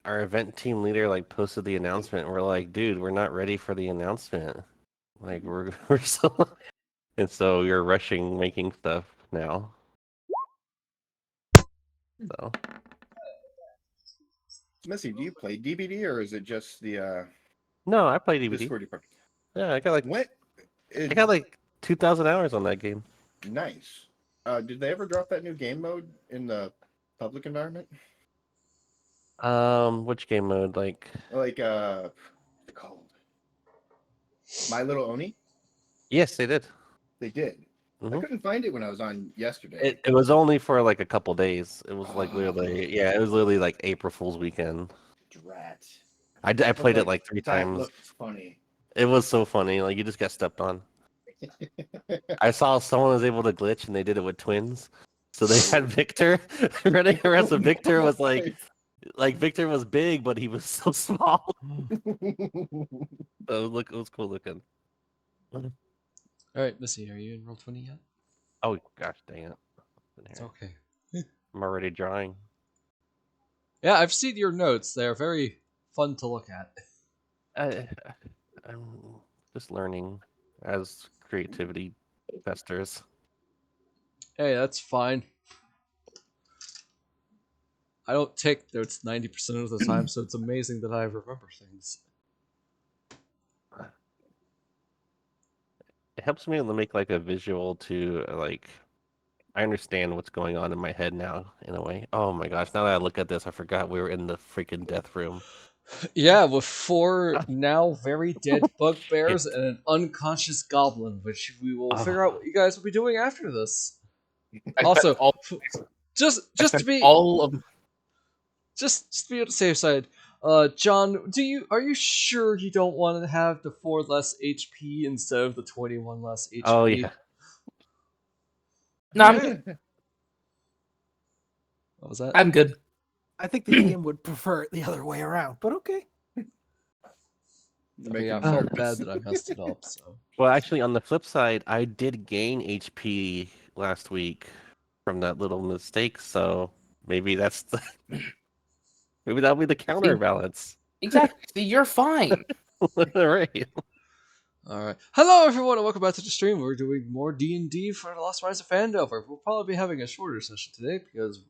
our event team leader like posted the announcement. And we're like, dude, we're not ready for the announcement. Like we're so and so you're rushing making stuff now. So Missy, do you play DBD or is it just the no, I play DVD. Discord department? Yeah, What? I got like 2,000 hours on that game. Nice. Did they ever drop that new game mode in the public environment? Which game mode? Like Like what's it called? My Little Oni? yes, they did. They did. I Hmm. couldn't find it when I was on yesterday. It was only for like a couple days. It was like Oh, literally, yeah, it was literally like April Fool's weekend. drat. I I was played it like, like 3 that times. looked funny. It was so funny. Like you just got stepped on. I saw someone was able to glitch and they did it with twins. So they had Victor running around. So Victor was like Victor was big, but he was so small. So it was cool looking. All right, Missy, are you in Roll20 yet? Oh gosh, dang it! It's okay. I'm already drawing. Yeah, I've seen your notes. They're very fun to look at. I'm just learning as creativity festers. Hey, that's fine. I don't take notes 90% of the time, so it's amazing that I remember things. It helps me to make like a visual to like I understand what's going on in my head now in a way. Oh my gosh, now that I look at this, I forgot we were in the freaking death room. Yeah, with 4 now very dead bugbears and an unconscious goblin, which we will figure out what you guys will be doing after this. Also, just to be all of just to be on the safe side, John, are you sure you don't want to have the 4 less HP instead of the 21 less HP? Oh yeah. No, I'm good. What was that? I'm good. I think the DM would prefer it the other way around, but okay. I felt bad that I messed it up. So. Well, actually, on the flip side, I did gain HP last week from that little mistake, so maybe that's the maybe that'll be the counterbalance. Exactly. See, you're fine. Right. All right. Hello, everyone, and welcome back to the stream. We're doing more D&D for the Lost Mine of Phandelver. We'll probably be having a shorter session today because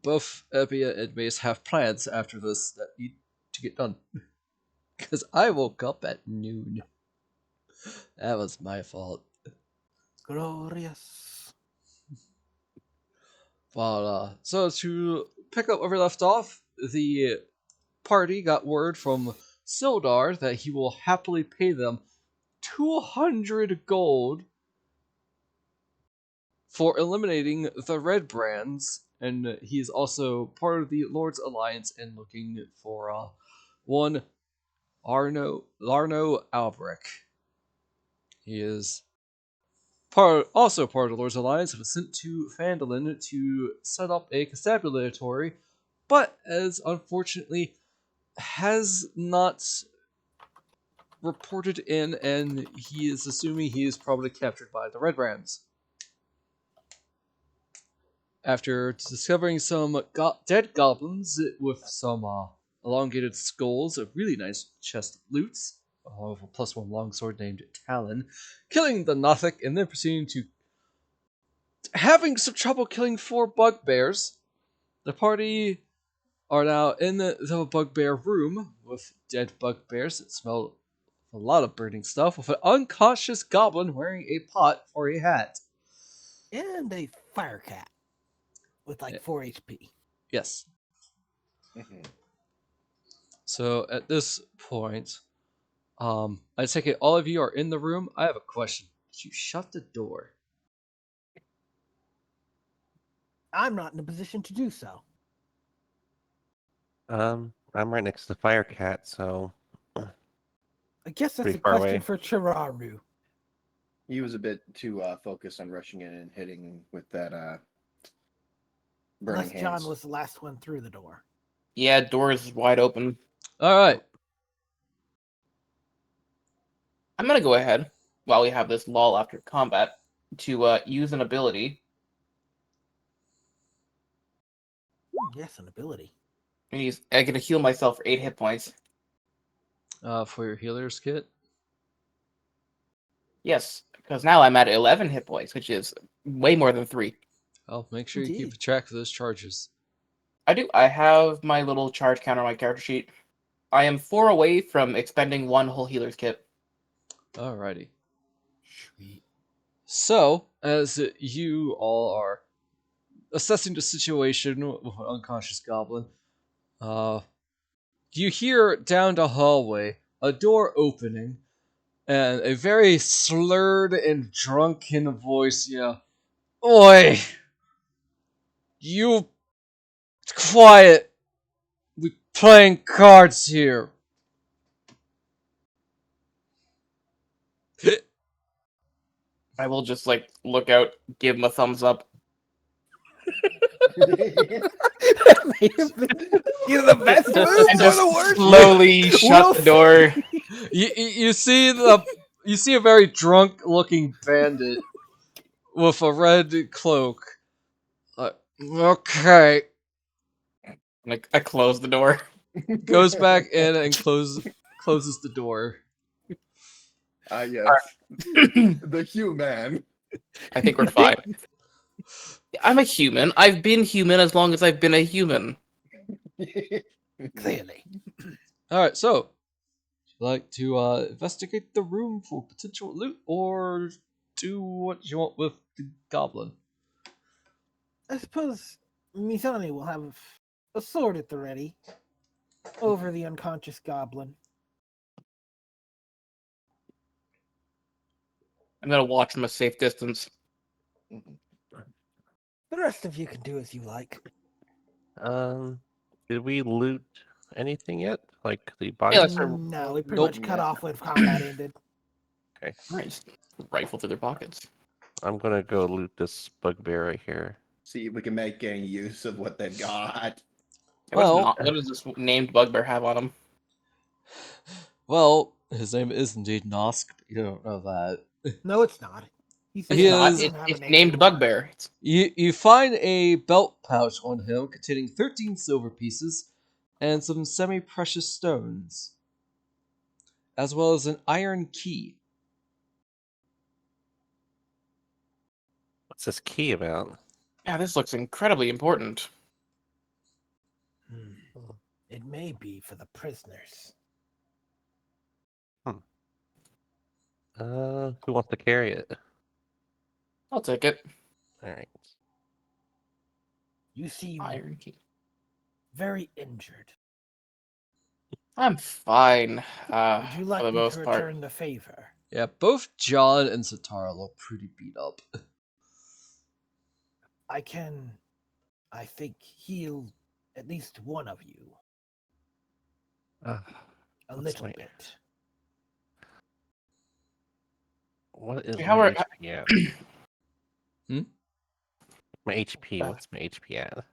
both Ebbia and Mace have plans after this that need to get done. Because I woke up at noon. That was my fault. Glorious. But, so to pick up where we left off, the party got word from Sildar that he will happily pay them 200 gold for eliminating the red brands, and he is also part of the Lord's Alliance and looking for one Larno Albrecht. He is also part of the Lord's Alliance and was sent to Phandalin to set up a constabulary, but as unfortunately has not reported in, and he is assuming he is probably captured by the Red Brands. After discovering some dead goblins with some elongated skulls, a really nice chest of loots, of a +1 longsword named Talon, killing the Nothic, and then proceeding to having some trouble killing 4 bugbears. The party are now in the bugbear room with dead bugbears that smell a lot of burning stuff, with an unconscious goblin wearing a pot for a hat. And a fire cat with like 4 HP. Yes. So at this point, I take it all of you are in the room. I have a question. Did you shut the door? I'm not in a position to do so. I'm right next to the fire cat, so I guess that's pretty a far question away. for Cheraru. He was a bit too focused on rushing in and hitting with that burning Unless hands. John was the last one through the door. Yeah, door's wide open. All right. I'm gonna go ahead while we have this lull after combat to use an ability. Yes, an ability. I get to heal myself for 8 hit points. For your healer's kit. Yes, because now I'm at 11 hit points, which is way more than 3. I'll make sure you keep Indeed. track of those charges. I do. I have my little charge counter on my character sheet. I am 4 away from expending 1 whole healer's kit. Alrighty. Sweet. So, as you all are assessing the situation with an unconscious goblin, you hear down the hallway a door opening and a very slurred and drunken voice, Oi! You quiet! We playing cards here! I will just like look out, give him a thumbs up. You're the best And moves or just the worst. slowly shut the door. You see a very drunk looking bandit with a red cloak. Okay. Like I close the door. Goes back in and closes the door. Yes. The human. I think we're fine. I'm a human. I've been human as long as I've been a human. Clearly. Alright, so would you like to investigate the room for potential loot or do what you want with the goblin? I suppose Mizani will have a sword at the ready over the unconscious goblin. I'm gonna watch from a safe distance. The rest of you can do as you like. Did we loot anything yet? Like the body? Yeah, that's right. No, we pretty Nope. much cut off when combat ended. Nice. Rifle through their pockets. I'm gonna go loot this bugbear right here. See if we can make any use of what they've got. Well- What does this named bugbear have on him? Well, his name is indeed Nosk, but you don't know that. No, it's not. He's He Not- is- doesn't have a it's name named anymore. bugbear. You find a belt pouch on him containing 13 silver pieces and some semi-precious stones, as well as an iron key. What's this key about? Yeah, this looks incredibly important. It may be for the prisoners. Who wants to carry it? I'll take it. All right. You seem Iron key. very injured. I'm fine. Would you For like the me most to part. return the favor? Yeah, both John and Satara look pretty beat up. I can, I think, heal at least one of you a Let's little wait. bit. What is How my are- HP at? My HP. What's my HP at?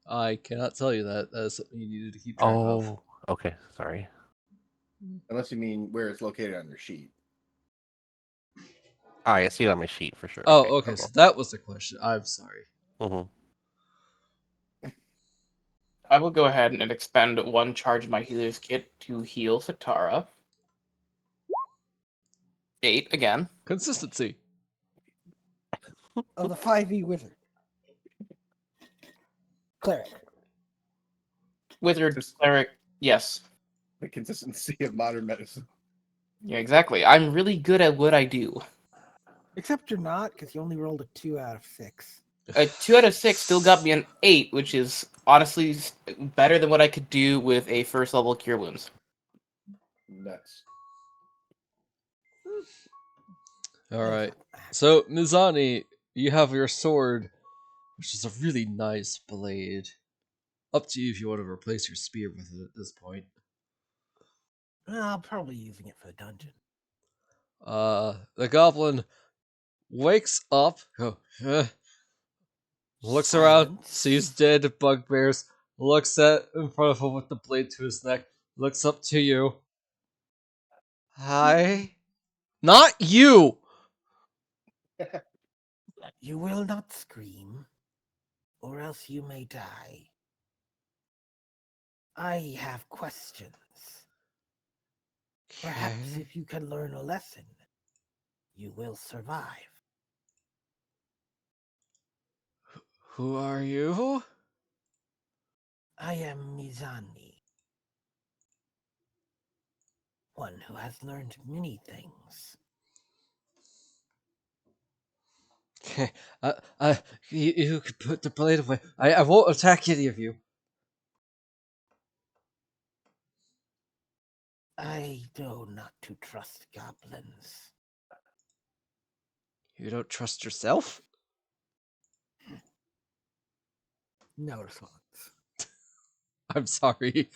I cannot tell you that. That is something you needed to keep track of. Oh, okay. Sorry. Unless you mean where it's located on your sheet. Oh, I see it on my sheet for sure. Oh, okay, so that was the question. I'm sorry. Mm-hmm. I will go ahead and expend 1 charge of my healer's kit to heal Satara. 8 again. Consistency. Oh, the 5e wizard. Cleric. Wizard, cleric, yes. The consistency of modern medicine. Yeah, exactly. I'm really good at what I do. Except you're not, because you only rolled a 2 out of 6. A 2 out of 6 still got me an 8, which is honestly better than what I could do with a first level cure wounds. Nuts. Alright. So, Mizani, you have your sword, which is a really nice blade. Up to you if you want to replace your spear with it at this point. I'll probably using it for the dungeon. The goblin wakes up, looks around, Silence. sees dead bugbears, looks at in front of him with the blade to his neck, looks up to you. Hi? Not you! You will not scream, or else you may die. I have questions. Perhaps Okay. if you can learn a lesson, you will survive. Who are you? I am Mizani, one who has learned many things. Okay. You can put the blade away. I won't attack any of you. I know not to trust goblins. You don't trust yourself? No response. I'm sorry.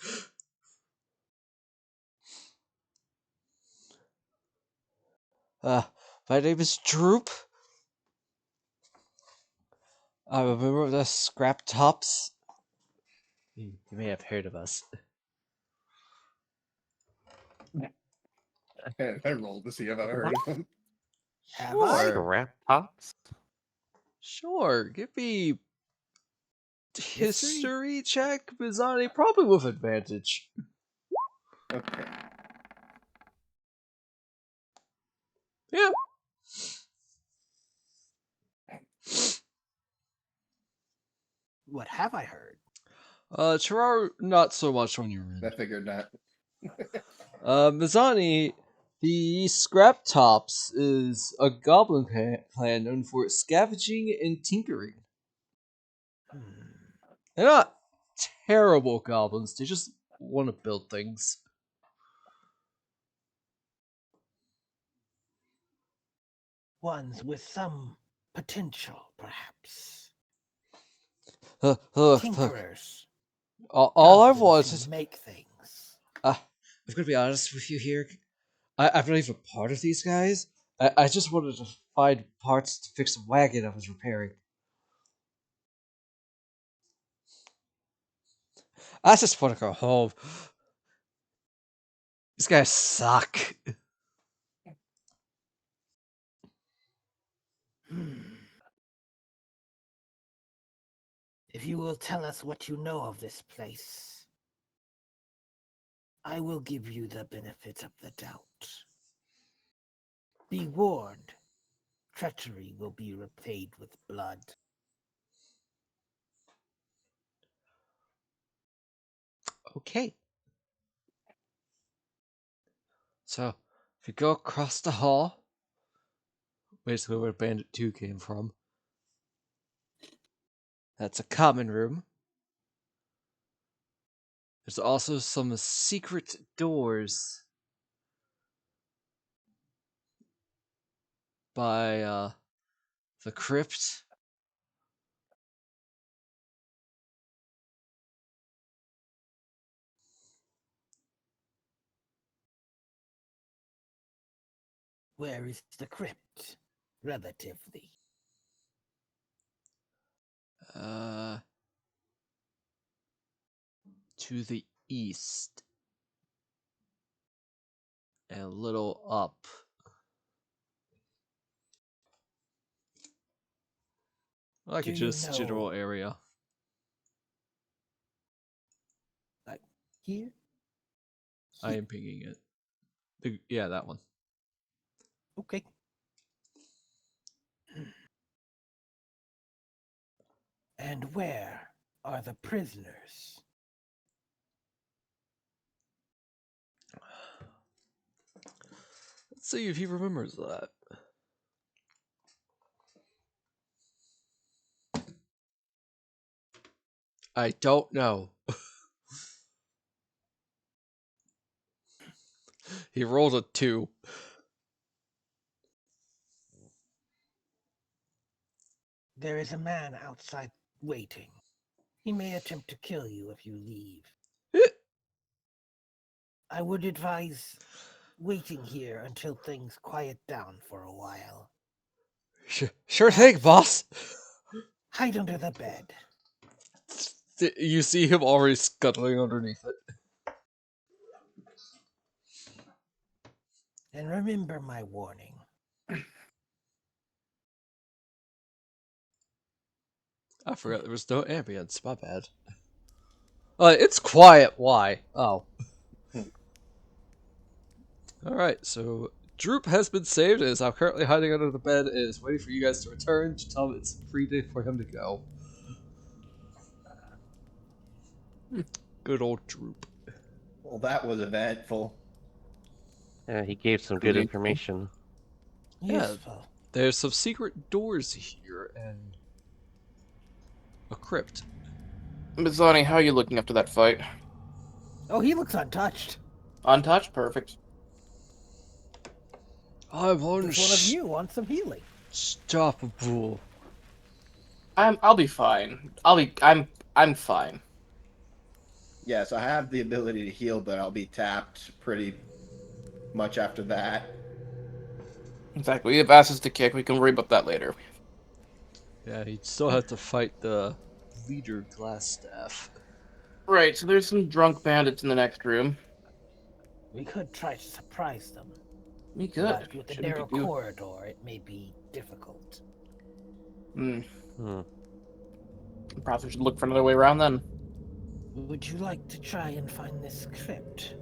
Uh, my name is Droop. I'm a member of the Scrap Tops. You may have heard of us. I rolled to see if I've heard of them. Have I? Scrap tops? Sure. Give me History? history check, Mizani, probably with advantage. Okay. Yeah. What have I heard? Cheraru, not so much on your I end. figured not. Mizani, the Scrap Tops is a goblin clan known for scavenging and tinkering. Hmm. They're not terrible goblins, they just want to build things. Ones with some potential, perhaps. All Tinkerers. I've Goblins wanted. who make things. I'm gonna be honest with you here. I'm not even part of these guys. I just wanted to find parts to fix a wagon I was repairing. I just want to go home. These guys suck. Hmm. If you will tell us what you know of this place, I will give you the benefit of the doubt. Be warned, treachery will be repaid with blood. Okay. So, if you go across the hall, basically where Bandit 2 came from, that's a common room. There's also some secret doors by the crypt. Where is the crypt, relatively? Uh, to the east. And a little up. Like Do you just know, general area. like, here? I am pinging it. Yeah, that one. Okay. And where are the prisoners? Let's see if he remembers that. I don't know. He rolled a 2. There is a man outside waiting. He may attempt to kill you if you leave. I would advise waiting here until things quiet down for a while. Sure thing, boss. Hide under the bed. You see him already scuttling underneath it. And remember my warning. I forgot there was no ambience. My bad. It's quiet. Why? Oh. Alright, so Droop has been saved and is now currently hiding under the bed and is waiting for you guys to return to tell him it's free day for him to go. Good old Droop. Well, that was eventful. Yeah, he gave some good Really? information. Yeah. Useful. There's some secret doors here and a crypt. Mizani, how are you looking after that fight? Oh, he looks untouched. Untouched? Perfect. I'm Does one of you want some healing? unstoppable. I'll be fine. I'm fine. Yes, I have the ability to heal, but I'll be tapped pretty much after that. Exactly. We have asses to kick. We can worry about that later. Yeah, he'd still have to fight the leader Glassstaff. Right, so there's some drunk bandits in the next room. We could try to surprise them. We could. But with the Shouldn't narrow be too- corridor, it may be difficult. Hmm. Perhaps we should look for another way around then. Would you like to try and find this crypt?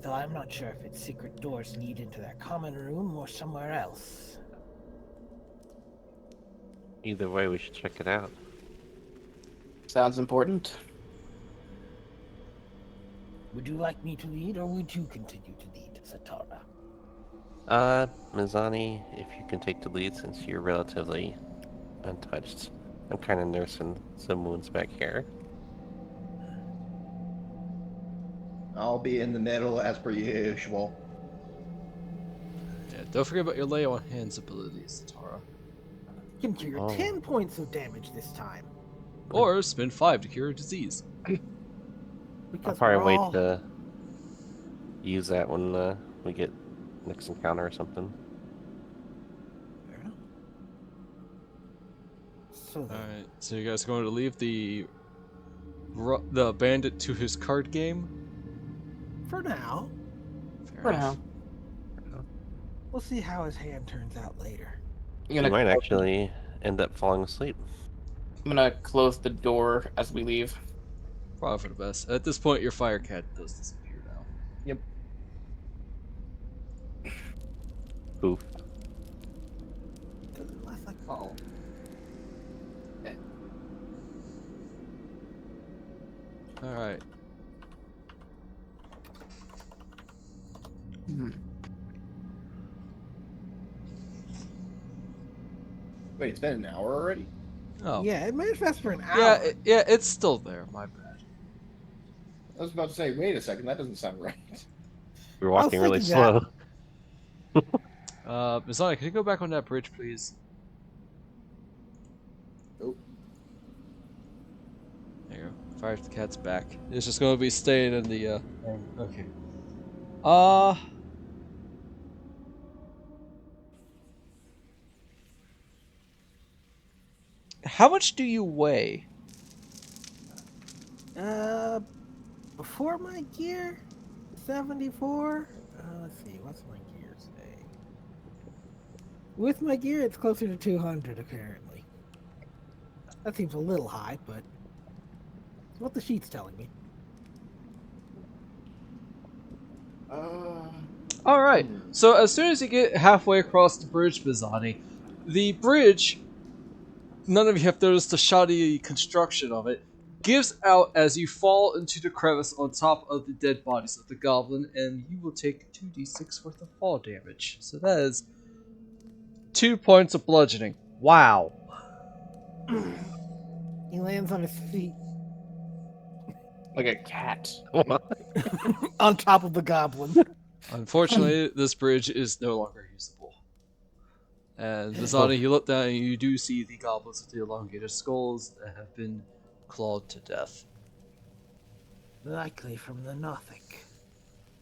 Though I'm not sure if its secret doors lead into that common room or somewhere else. Either way, we should check it out. Sounds important. Would you like me to lead, or would you continue to lead, Satara? Mizani, if you can take the lead since you're relatively untouched. I'm kind of nursing some wounds back here. I'll be in the middle as per usual. Yeah, don't forget about your lay on hands abilities, Tara. You can cure Oh. 10 points of damage this time. Or spend 5 to cure a disease. I'll Because probably we're wait all... to use that when we get next encounter or something. Fair enough. So then, Alright, so you guys are going to leave the bandit to his card game? for now, Fair For enough. now. we'll see how his hand turns out later. I'm You gonna, might actually end up falling asleep. I'm gonna close the door as we leave. Probably for the best. At this point, your fire cat does disappear now. Yep. Poof. Doesn't last like Oh. Alright. Wait, it's been an hour already? Oh. Yeah, it manifests for an hour. Yeah, it's still there. My bad. I was about to say, wait a second, that doesn't sound right. We're I was walking really thinking that. slow. Mizani, can you go back on that bridge, please? Oh. There you go. Fire the cat's back. It's just going to be staying in the, okay. How much do you weigh? Before my gear, 74. Let's see, what's my gear say? With my gear, it's closer to 200 apparently. That seems a little high, but it's what the sheet's telling me. Alright, so as soon as you get halfway across the bridge, Mizani, the bridge, none of you have noticed the shoddy construction of it, gives out as you fall into the crevice on top of the dead bodies of the goblin, and you will take 2d6 worth of fall damage. So that is 2 points of bludgeoning. Wow. He lands on his feet Like a cat. on top of the goblin. Unfortunately, this bridge is no longer usable. And Mizani, you look down and you do see the goblins with the elongated skulls that have been clawed to death. Likely from the Nothic.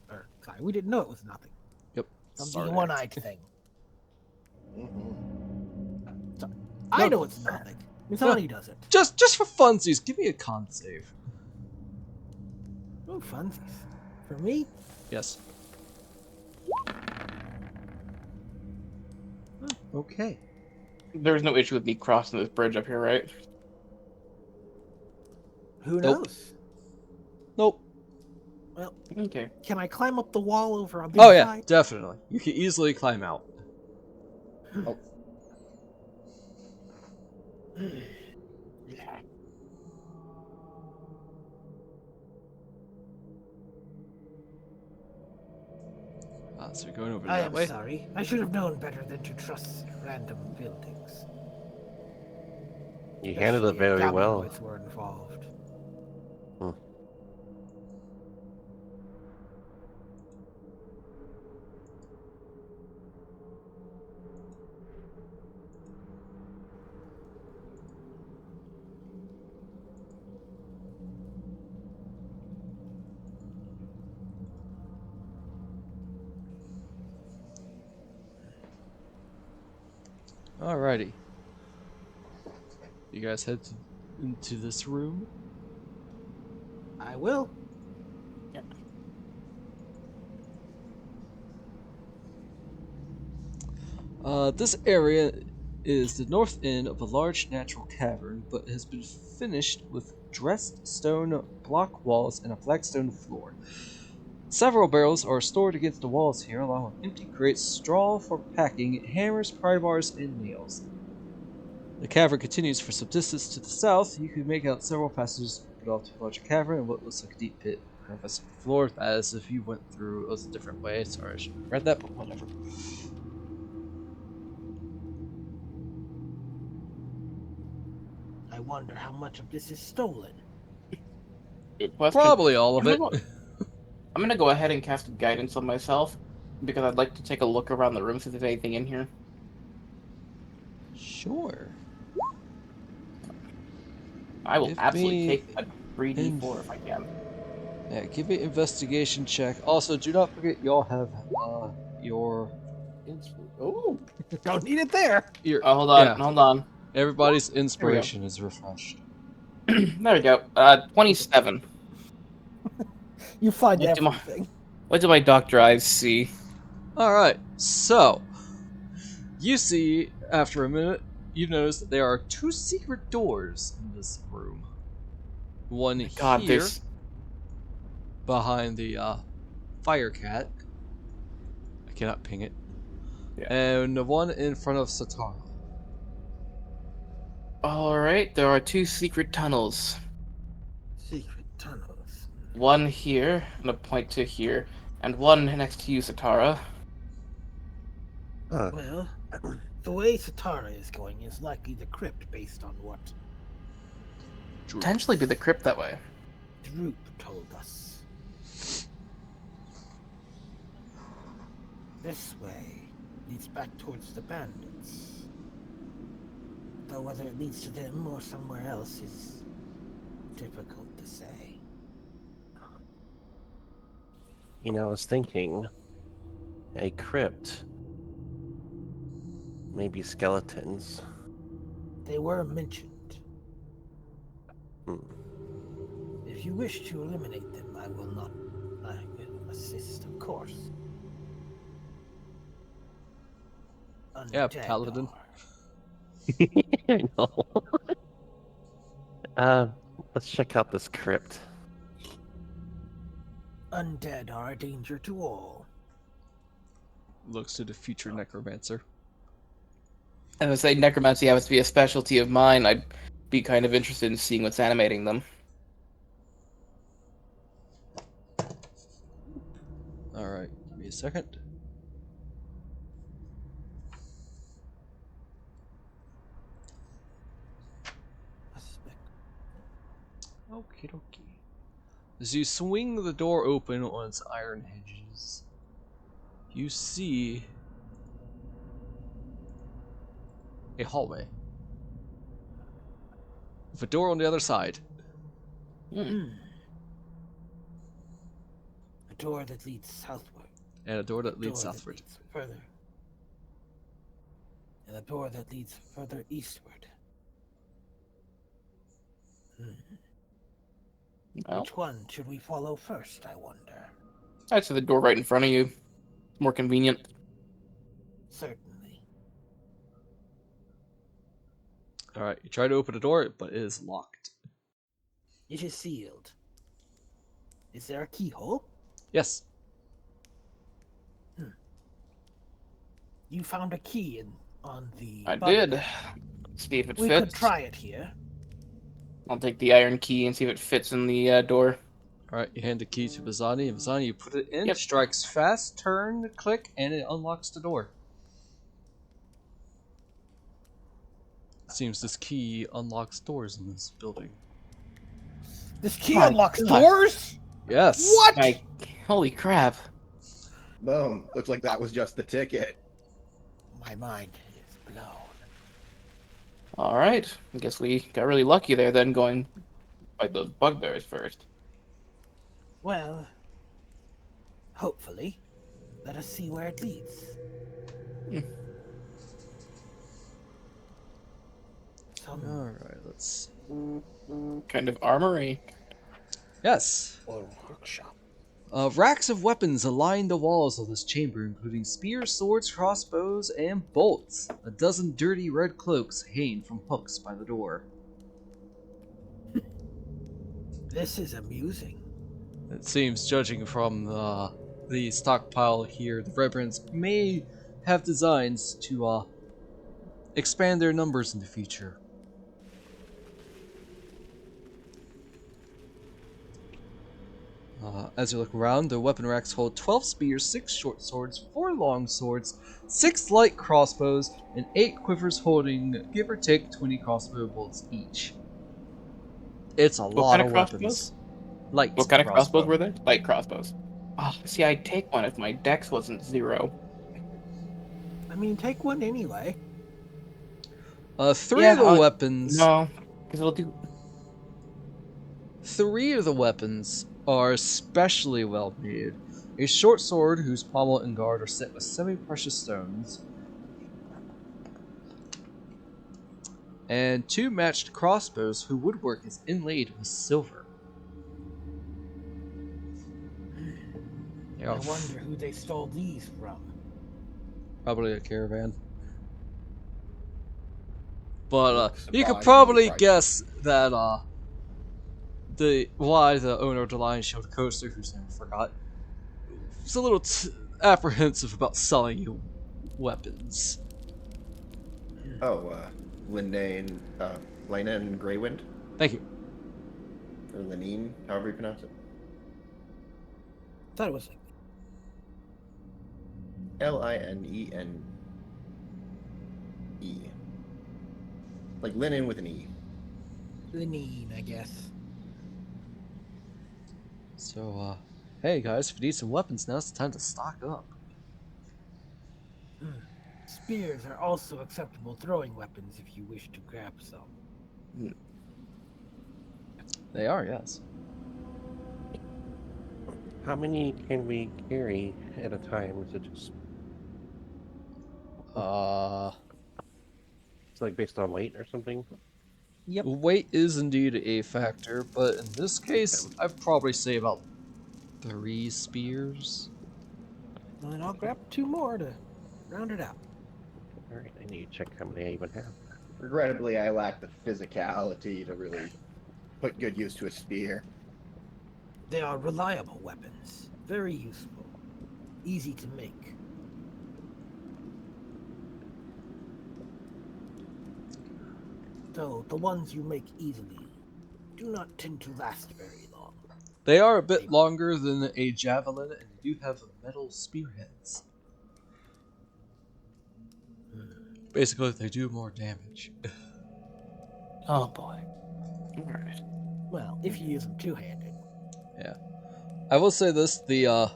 Or, sorry, we didn't know it was nothing. Yep. Something Sarnak. one-eyed thing. Sorry. I know it's nothing. Mizani doesn't. Just for funsies, give me a con save. Oh, funsies. For me? Yes. Okay. There's no issue with me crossing this bridge up here, right? Who Nope. knows? Well, Okay. can I climb up the wall over on this Oh yeah, side? definitely. You can easily climb out. Oh, So you're going over I that am way. sorry. I should have known better than to trust random buildings. You handled it Especially if very well. goblinoids were involved. Hmm. Alrighty. You guys head into this room. I will. This area is the north end of a large natural cavern, but has been finished with dressed stone block walls and a flagstone floor. Several barrels are stored against the walls here, along with empty crates, straw for packing, hammers, pry bars, and nails. The cavern continues for some distance to the south. You can make out several passages open off to a larger cavern and what looks like a deep pit crevice in the floor, as if you went through a different way. Sorry, I should have read that, but whatever. I wonder how much of this is stolen. Good question. Probably all of it. I'm gonna go ahead and cast guidance on myself because I'd like to take a look around the room see if there's anything in here. Sure. I will Give absolutely me take a 3d4 if I can. Yeah, give me an investigation check. Also, do not forget y'all have your oh, Don't need it there. Oh, hold on, yeah. hold on. Everybody's inspiration is refreshed. There we go. 27. You find What do my everything. what do my doctor eyes see? All right, so you see after a minute, you notice that there are two secret doors in this room. One God, here there's behind the fire cat. I cannot ping it. Yeah. And the one in front of Satara. all right. There are two secret tunnels. Secret tunnels. One here, and a point to here, and one next to you, Satara. Huh. Well, the way Satara is going is likely the crypt based on what Potentially be the crypt that way. Droop told us. This way leads back towards the bandits. Though whether it leads to them or somewhere else is difficult to say. You know, I was thinking a crypt. Maybe skeletons. They were mentioned. Hmm. If you wish to eliminate them, I will not. I will assist, of course. Yeah, Undead paladin. are. I know. Let's check out this crypt. Undead are a danger to all. Looks to the future necromancer. I would say necromancy happens to be a specialty of mine. I'd be kind of interested in seeing what's animating them. Alright, give me a second. Okie dokie. As you swing the door open on its iron hinges, you see a hallway with a door on the other side. A door that leads southward. And a door that leads Door that southward. leads further. And a door that leads further eastward. Well, Which one should we follow first, I wonder? I'd say the door right in front of you. More convenient. Certainly. Alright, you try to open the door, but it is locked. It is sealed. Is there a keyhole? Yes. You found a key on the I bugbear. did. See if it We fits. could try it here. I'll take the iron key and see if it fits in the door. Alright, you hand the key to Mizani, and Mizani, you put it in, Yep. strikes fast, turn, click, and it unlocks the door. Seems this key unlocks doors in this building. This key My unlocks God. doors? Yes! What? Holy crap. Boom. Looks like that was just the ticket. My mind is blown. Alright. I guess we got really lucky there then going by those bugbears first. Well, hopefully. Let us see where it leads. Alright, let's... Kind of armory. Yes! Or workshop. Racks of weapons aline the walls of this chamber, including spears, swords, crossbows, and bolts. A dozen dirty red cloaks hang from hooks by the door. This is amusing. It seems, judging from the stockpile here, the Reverends may have designs to expand their numbers in the future. As you look around, the weapon racks hold 12 spears, 6 short swords, 4 long swords, 6 light crossbows, and 8 quivers holding, give or take, 20 crossbow bolts each. It's a lot kind of of weapons. crossbows? Light What kind of crossbow. crossbows were there? Light crossbows. Oh, see, I'd take one if my dex wasn't 0. I mean, take one anyway. 3 of the I'll- weapons. No, because it'll do. 3 of the weapons are especially well made. A short sword whose pommel and guard are set with semi-precious stones. And 2 matched crossbows whose woodwork is inlaid with silver. I wonder who they stole these from. Probably a caravan. But you could Surprisingly probably pricey. guess that why the owner of the Lion Shield Coaster, whose name I forgot, was a little apprehensive about selling you weapons. Oh, Linen Greywind? Thank you. Or Linene, however you pronounce it. Thought it was like Linene. Like linen with an E. Linene, I guess. So, hey guys, if you need some weapons now, it's time to stock up. Spears are also acceptable throwing weapons if you wish to grab some. They are, yes. How many can we carry at a time? Is it just it's like based on weight or something? Yep. Weight is indeed a factor, but in this case, I'd probably say about 3 spears. And then I'll grab 2 more to round it out. All right, I need to check how many I even have. Regrettably, I lack the physicality to really put good use to a spear. They are reliable weapons, very useful, easy to make. Though the ones you make easily do not tend to last very long. They are a bit longer than a javelin, and they do have metal spearheads. Basically, they do more damage. Oh boy. Alright. Well, if you use them two-handed. Yeah. I will say this, the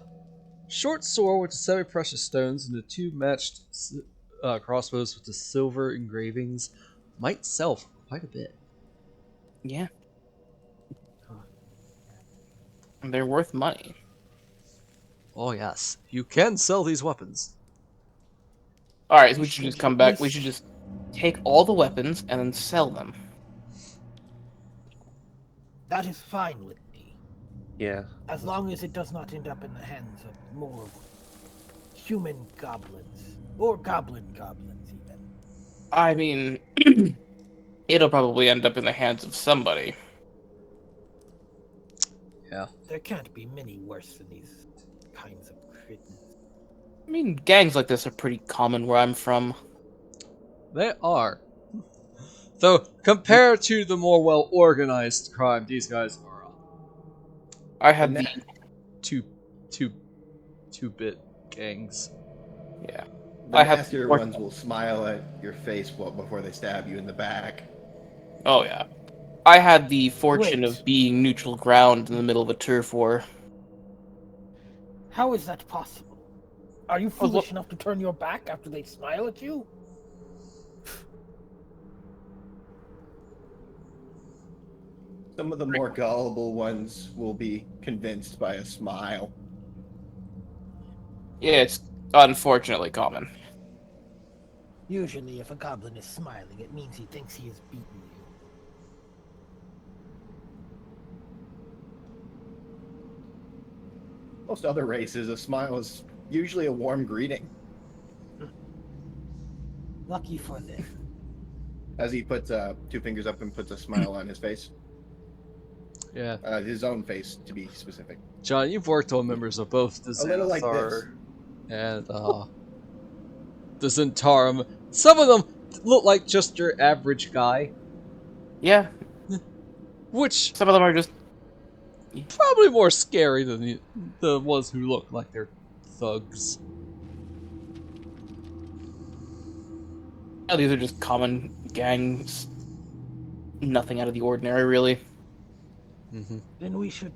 short sword with the semi-precious stones and the 2 matched crossbows with the silver engravings might sell for quite a bit. Yeah. And they're worth money. Oh yes, you can sell these weapons. Alright, so we should just come back. We should just take all the weapons and then sell them. That is fine with me, Yeah. as long as it does not end up in the hands of more human goblins, or goblins even. I mean, it'll probably end up in the hands of somebody. Yeah. There can't be many worse than these kinds of kittens. I mean, gangs like this are pretty common where I'm from. They are. Though, compared to the more well-organized crime, these guys are I had The the two, two, two-bit gangs. yeah. The I have nastier ones will smile at your face before they stab you in the back. Oh yeah. I had the fortune Wait. of being neutral ground in the middle of a turf war. How is that possible? Are you Well, foolish enough to turn your back after they smile at you? Some of the more gullible ones will be convinced by a smile. Yeah, it's unfortunately common. Usually, if a goblin is smiling, it means he thinks he has beaten you. Most other races, a smile is usually a warm greeting. Lucky for them. As he puts two fingers up and puts a smile on his face. Yeah. His own face, to be specific. John, you've worked on members of both the A little like Xanathar and the Zentarum. Some of them look like just your average guy, Yeah, which some of them are just probably more scary than the ones who look like they're thugs. these are just common gangs. Nothing out of the ordinary, really. Mm-hmm. Then we should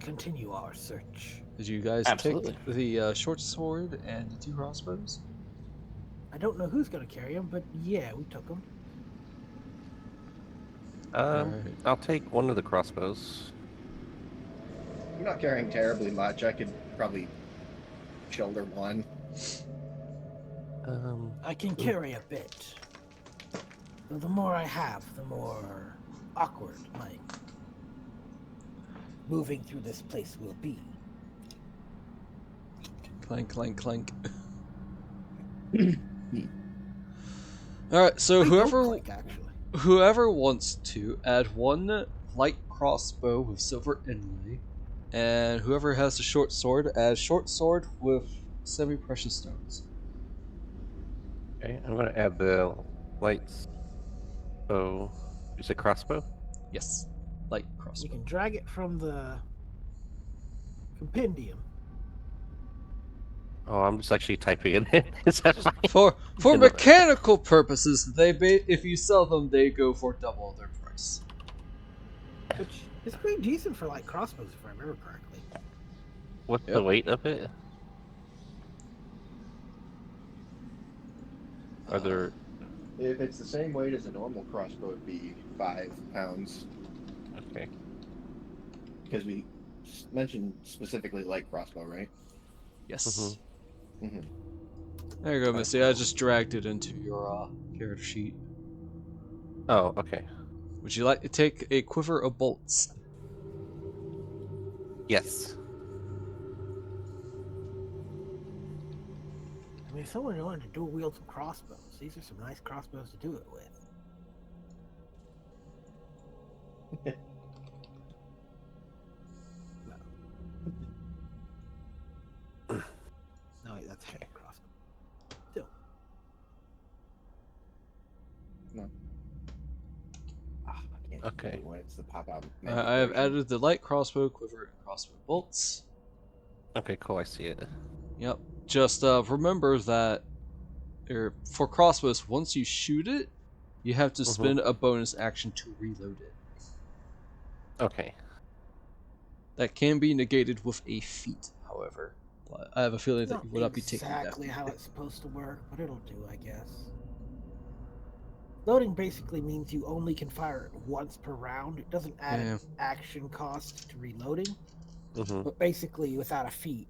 continue our search. Did you guys Absolutely. take the short sword and the 2 crossbows? I don't know who's gonna carry them, but yeah, we took them. Alright. I'll take one of the crossbows. I'm not carrying terribly much. I could probably shoulder one. I can carry a bit. Though the more I have, the more awkward my moving through this place will be. Clank, clank, clank. Alright, so I don't click, actually. whoever wants to add 1 light crossbow with silver inlay, and whoever has the short sword, add short sword with semi-precious stones. Okay, I'm gonna add the lights. Oh, is it crossbow? Yes, light You crossbow. can drag it from the compendium. Oh, I'm just actually typing it in. Is that fine? For You know that. mechanical purposes, if you sell them, they go for double their price. Which is pretty decent for like crossbows, if I remember correctly. What's the Yep. weight of it? Are there? If it's the same weight as a normal crossbow, it'd be 5 pounds. Okay. Because we mentioned specifically light crossbow, right? Yes. Mm-hmm. There you go, Missy. I just dragged it into your character sheet. Oh, okay. Would you like to take a quiver of bolts? Yes. I mean, if someone wanted to dual wield some crossbows, these are some nice crossbows to do it with. No, wait, that's a heavy crossbow. Still. No. Ah, I can't Okay. when it's the pop-out. I have added the light crossbow, quiver, and crossbow bolts. Okay, cool. I see it. Yep. Just remember that for crossbows, once you shoot it, you have to spend a bonus action to reload it. Okay. That can be negated with a feat, however. But I have a feeling that Not you will not be taking that. exactly how it's supposed to work, but it'll do, I guess. Loading basically means you only can fire it once per round. It doesn't add an action cost to reloading, but basically, without a feat,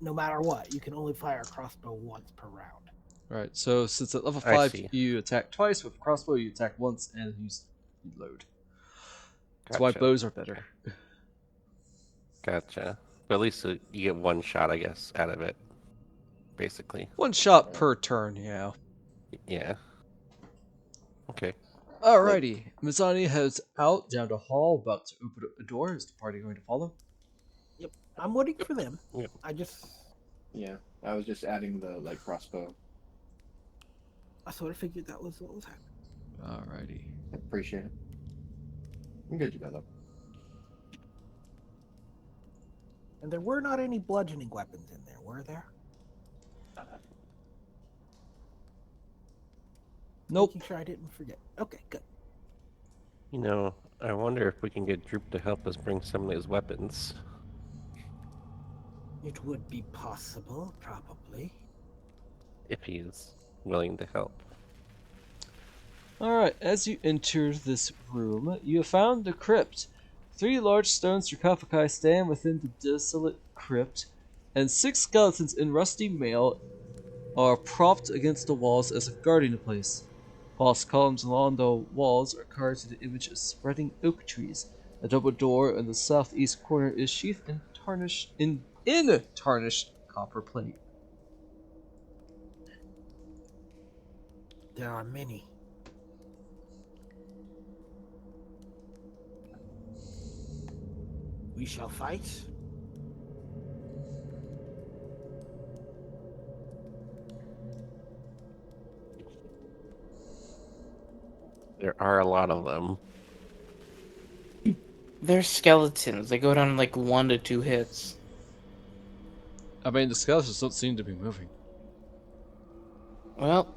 no matter what, you can only fire a crossbow once per round. Right, so since at level I 5 see. you attack twice, with crossbow you attack once and you reload. That's why Gotcha. bows are better. Gotcha. But at least you get one shot, I guess, out of it. Basically. 1 shot per turn, yeah. Yeah. Okay. Alrighty, Mizani heads out down the hall, about to open up the door. Is the party going to follow? I'm waiting for them. Yeah. Yeah, I was just adding the light crossbow. I sort of figured that was what was happening. Alrighty. Appreciate it. I'm good to go though. And there were not any bludgeoning weapons in there, were there? Nope. Making sure I didn't forget. Okay, good. You know, I wonder if we can get Droop to help us bring some of these weapons. It would be possible, probably. If he's willing to help. Alright, as you enter this room, you have found the crypt. 3 large stone sarcophagi stand within the desolate crypt, and 6 skeletons in rusty mail are propped against the walls as if guarding the place. False columns along the walls are carved to the image of spreading oak trees. A double door in the southeast corner is sheathed in tarnished copper plate. There are many. We shall fight. There are a lot of them. They're skeletons. They go down in like 1 to 2 hits. I mean, the skeletons don't seem to be moving. Well,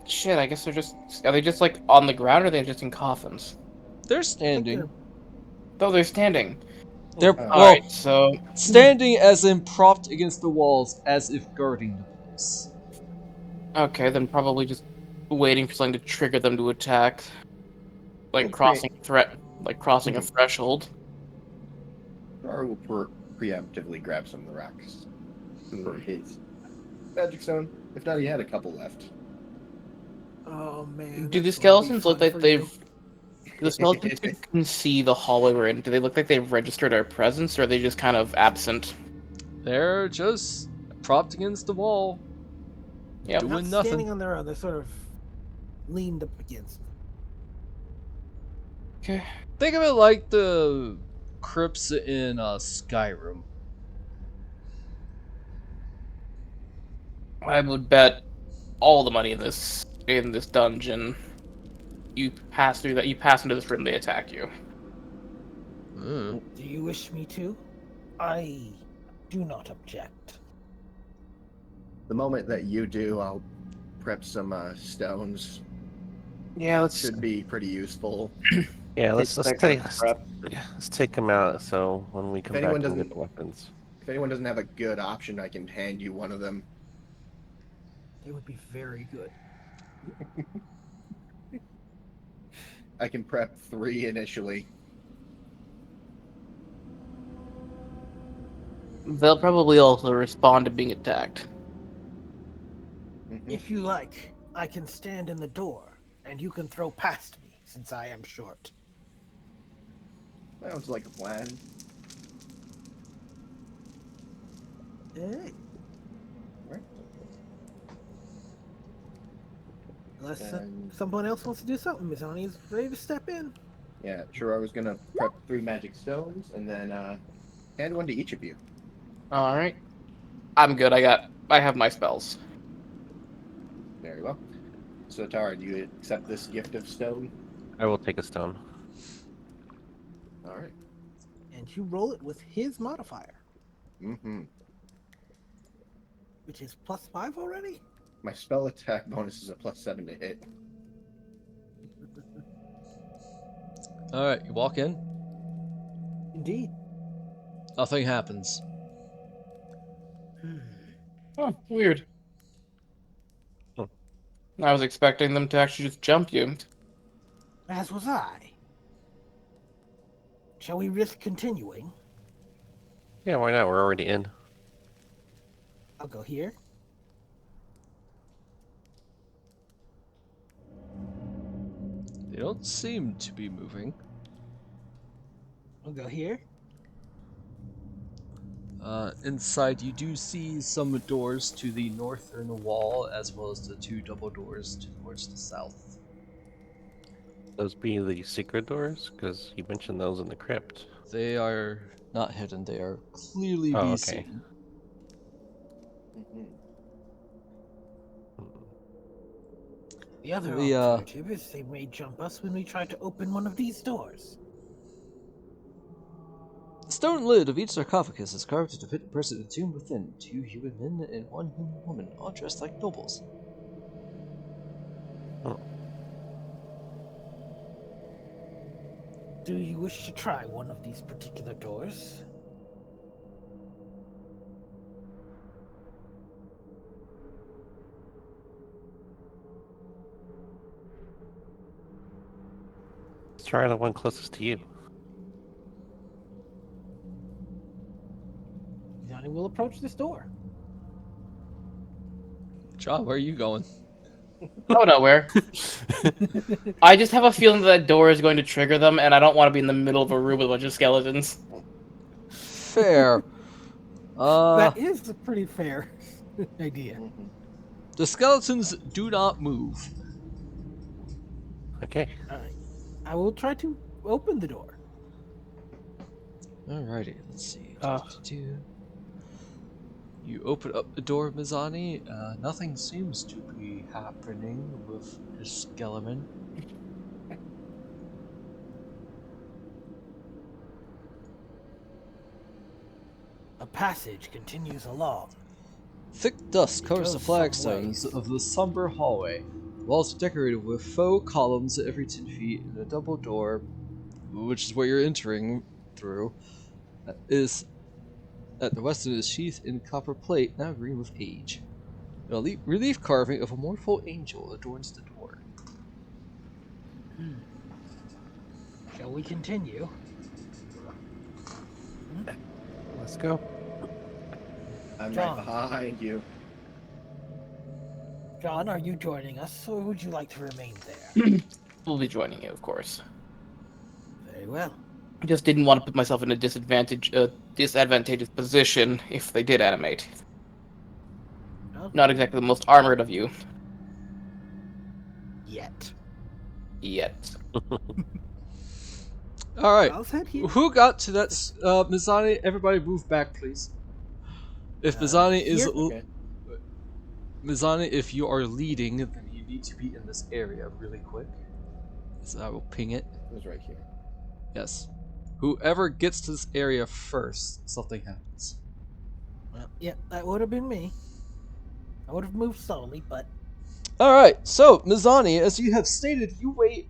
shit, I guess they're just... Are they just like on the ground or are they just in coffins? They're I think standing. Oh, they're standing. They're, Oh. well, Alright, so... standing as in propped against the walls as if guarding the place. Okay, then probably just waiting for something to trigger them to attack. Like Okay. crossing a threshold. Cheraru will preemptively grab some of the rocks for his magic stone. If not, he had a couple left. Oh man. Do the that's gonna be skeletons look fun like for they've... you. The skeletons can see the hallway we're in. Do they look like they've registered our presence, or are they just kind of absent? They're just propped against the wall, Yep. They're not doing nothing. standing on their own. They're sort of leaned up against. Okay. Think of it like the crypts in Skyrim. I would bet all the money in this dungeon. You pass into this room, they attack you. Mm. Do you wish me to? I do not object. The moment that you do, I'll prep some stones. Yeah, let's Should be pretty useful. Yeah, let's take take that prep. let's take him out. So when we come back, anyone we can doesn't- get the weapons. If anyone doesn't have a good option, I can hand you one of them. It would be very good. I can prep 3 initially. They'll probably also respond to being attacked. If you like, I can stand in the door, and you can throw past me, since I am short. Sounds like a plan. Hey. Right. Unless And- someone else wants to do something, Mizani is ready to step in. Yeah, Cheraru's gonna prep 3 magic stones and then hand one to each of you. All right, I'm good. I have my spells. Very well. So Tara, do you accept this gift of stone? I will take a stone. All right. And you roll it with his modifier, Mm-hmm. which is +5 already? My spell attack bonus is a +7 to hit. Alright, you walk in, Indeed. nothing happens. Oh, weird. Hmm. I was expecting them to actually just jump you. As was I. Shall we risk continuing? Yeah, why not? We're already in. I'll go here. They don't seem to be moving. I'll go here. Inside, you do see some doors to the northern wall, as well as the 2 double doors towards the south. Those be the secret doors, because you mentioned those in the crypt. They are not hidden. They are clearly Oh, be okay. seen. Mhm. The other We, alternative is they may jump us when we try to open one of these doors. The stone lid of each sarcophagus is carved to depict a person entombed within, 2 human men and 1 human woman, all dressed like nobles. Do you wish to try one of these particular doors? Let's try the one closest to you. Johnny will approach this door. John, where are you going? Oh, nowhere. I just have a feeling that door is going to trigger them, and I don't want to be in the middle of a room with a bunch of skeletons. Fair. That is a pretty fair idea. Mhm. The skeletons do not move. Okay. I will try to open the door. Alrighty, let's see. Uh. You open up the door, Mizani. Nothing seems to be happening with the skeleton. A passage continues along. Thick dust covers the goes some flagstones ways. of the somber hallway. The walls are decorated with faux columns every 10 feet, and a double door, which is where you're entering through, is at the west end is sheathed in copper plate, now green with age. A relief carving of a mournful angel adorns the door. Shall we continue? Let's go. I'm John. right behind you. John, are you joining us, or would you like to remain there? We'll be joining you, of course. Very well. I just didn't want to put myself in a disadvantageous position if they did animate. Well, Not exactly the most armored of you. yet. Yet. Alright, I'll head here. who got to that? Mizani, everybody move back, please. If Mizani is. here? Okay. Mizani, if you are leading, then you need to be in this area really quick. So I will ping it. It was right here. Yes. Whoever gets to this area first, something happens. Well, yeah, that would have been me. I would have moved slowly, but Alright, so, Mizani, as you have stated, you weigh...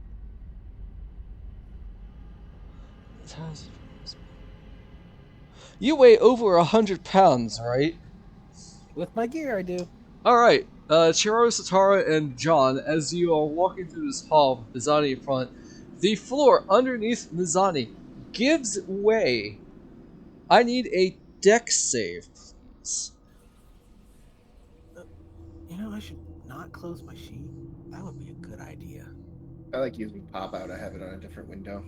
You weigh over 100 pounds, right? with my gear, I do. Alright, Cheraru, Satara, and John, as you are walking through this hall with Mizani in front, the floor underneath Mizani gives way. I need a dex save, please. You know, I should not close my sheet. That would be a good idea. I like using pop out. I have it on a different window.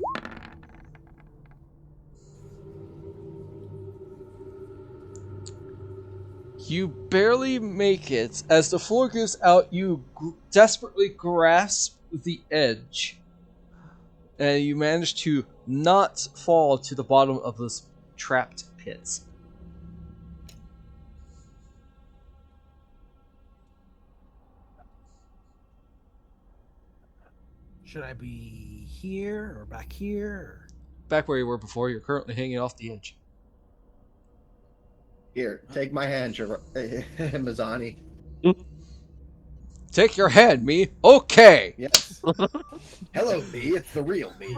You barely make it. As the floor gives out, you desperately grasp the edge. And you manage to not fall to the bottom of this trapped pit. Should I be here or back here? Or... Back where you were before, you're currently hanging off the edge. Here, take my hand, Mizani. Take your hand, me. Okay. Yes. Hello, me. It's the real me.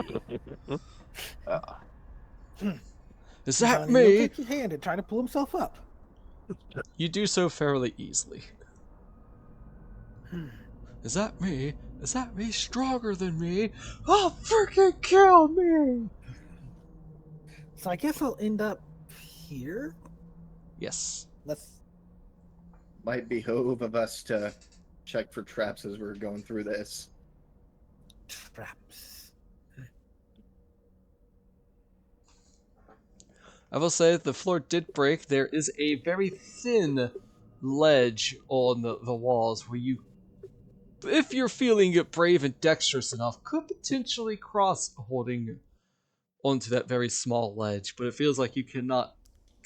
Is that Johnny will me? take his hand and try to pull himself up. You do so fairly easily. Is that me? Is that me stronger than me? Oh, freaking kill me! So I guess I'll end up here. Yes. Let's. Might behoove of us to check for traps as we're going through this. Traps. I will say the floor did break. There is a very thin ledge on the walls where you, if you're feeling brave and dexterous enough, could potentially cross holding onto that very small ledge, but it feels like you cannot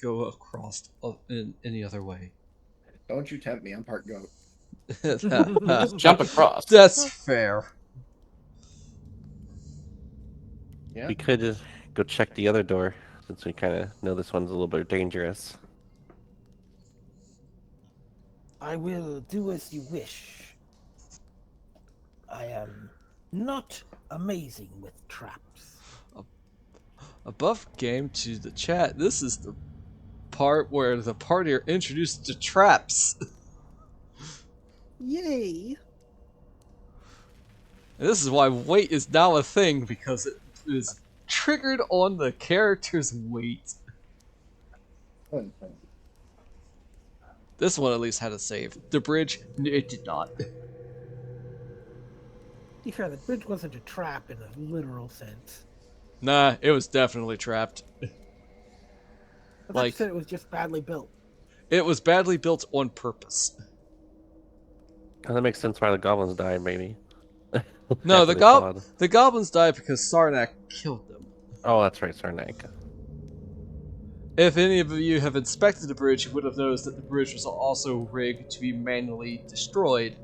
go across in any other way. Don't you tempt me. I'm part goat. Just jump across. That's fair. Yeah. We could just go check the other door, since we kind of know this one's a little bit dangerous. I will do as you wish. I am not amazing with traps. A buff game to the chat. This is the part where the party are introduced to traps. Yay! And this is why weight is now a thing, because it is triggered on the character's weight. This one at least had a save. The bridge, it did not. To be fair, the bridge wasn't a trap in a literal sense. Nah, it was definitely trapped. I thought Like- you said it was just badly built. It was badly built on purpose. Oh, that makes sense why the goblins died, maybe. No, After the they fought. the goblins died because Sarnak killed them. Oh, that's right, Sarnak. If any of you have inspected the bridge, you would have noticed that the bridge was also rigged to be manually destroyed.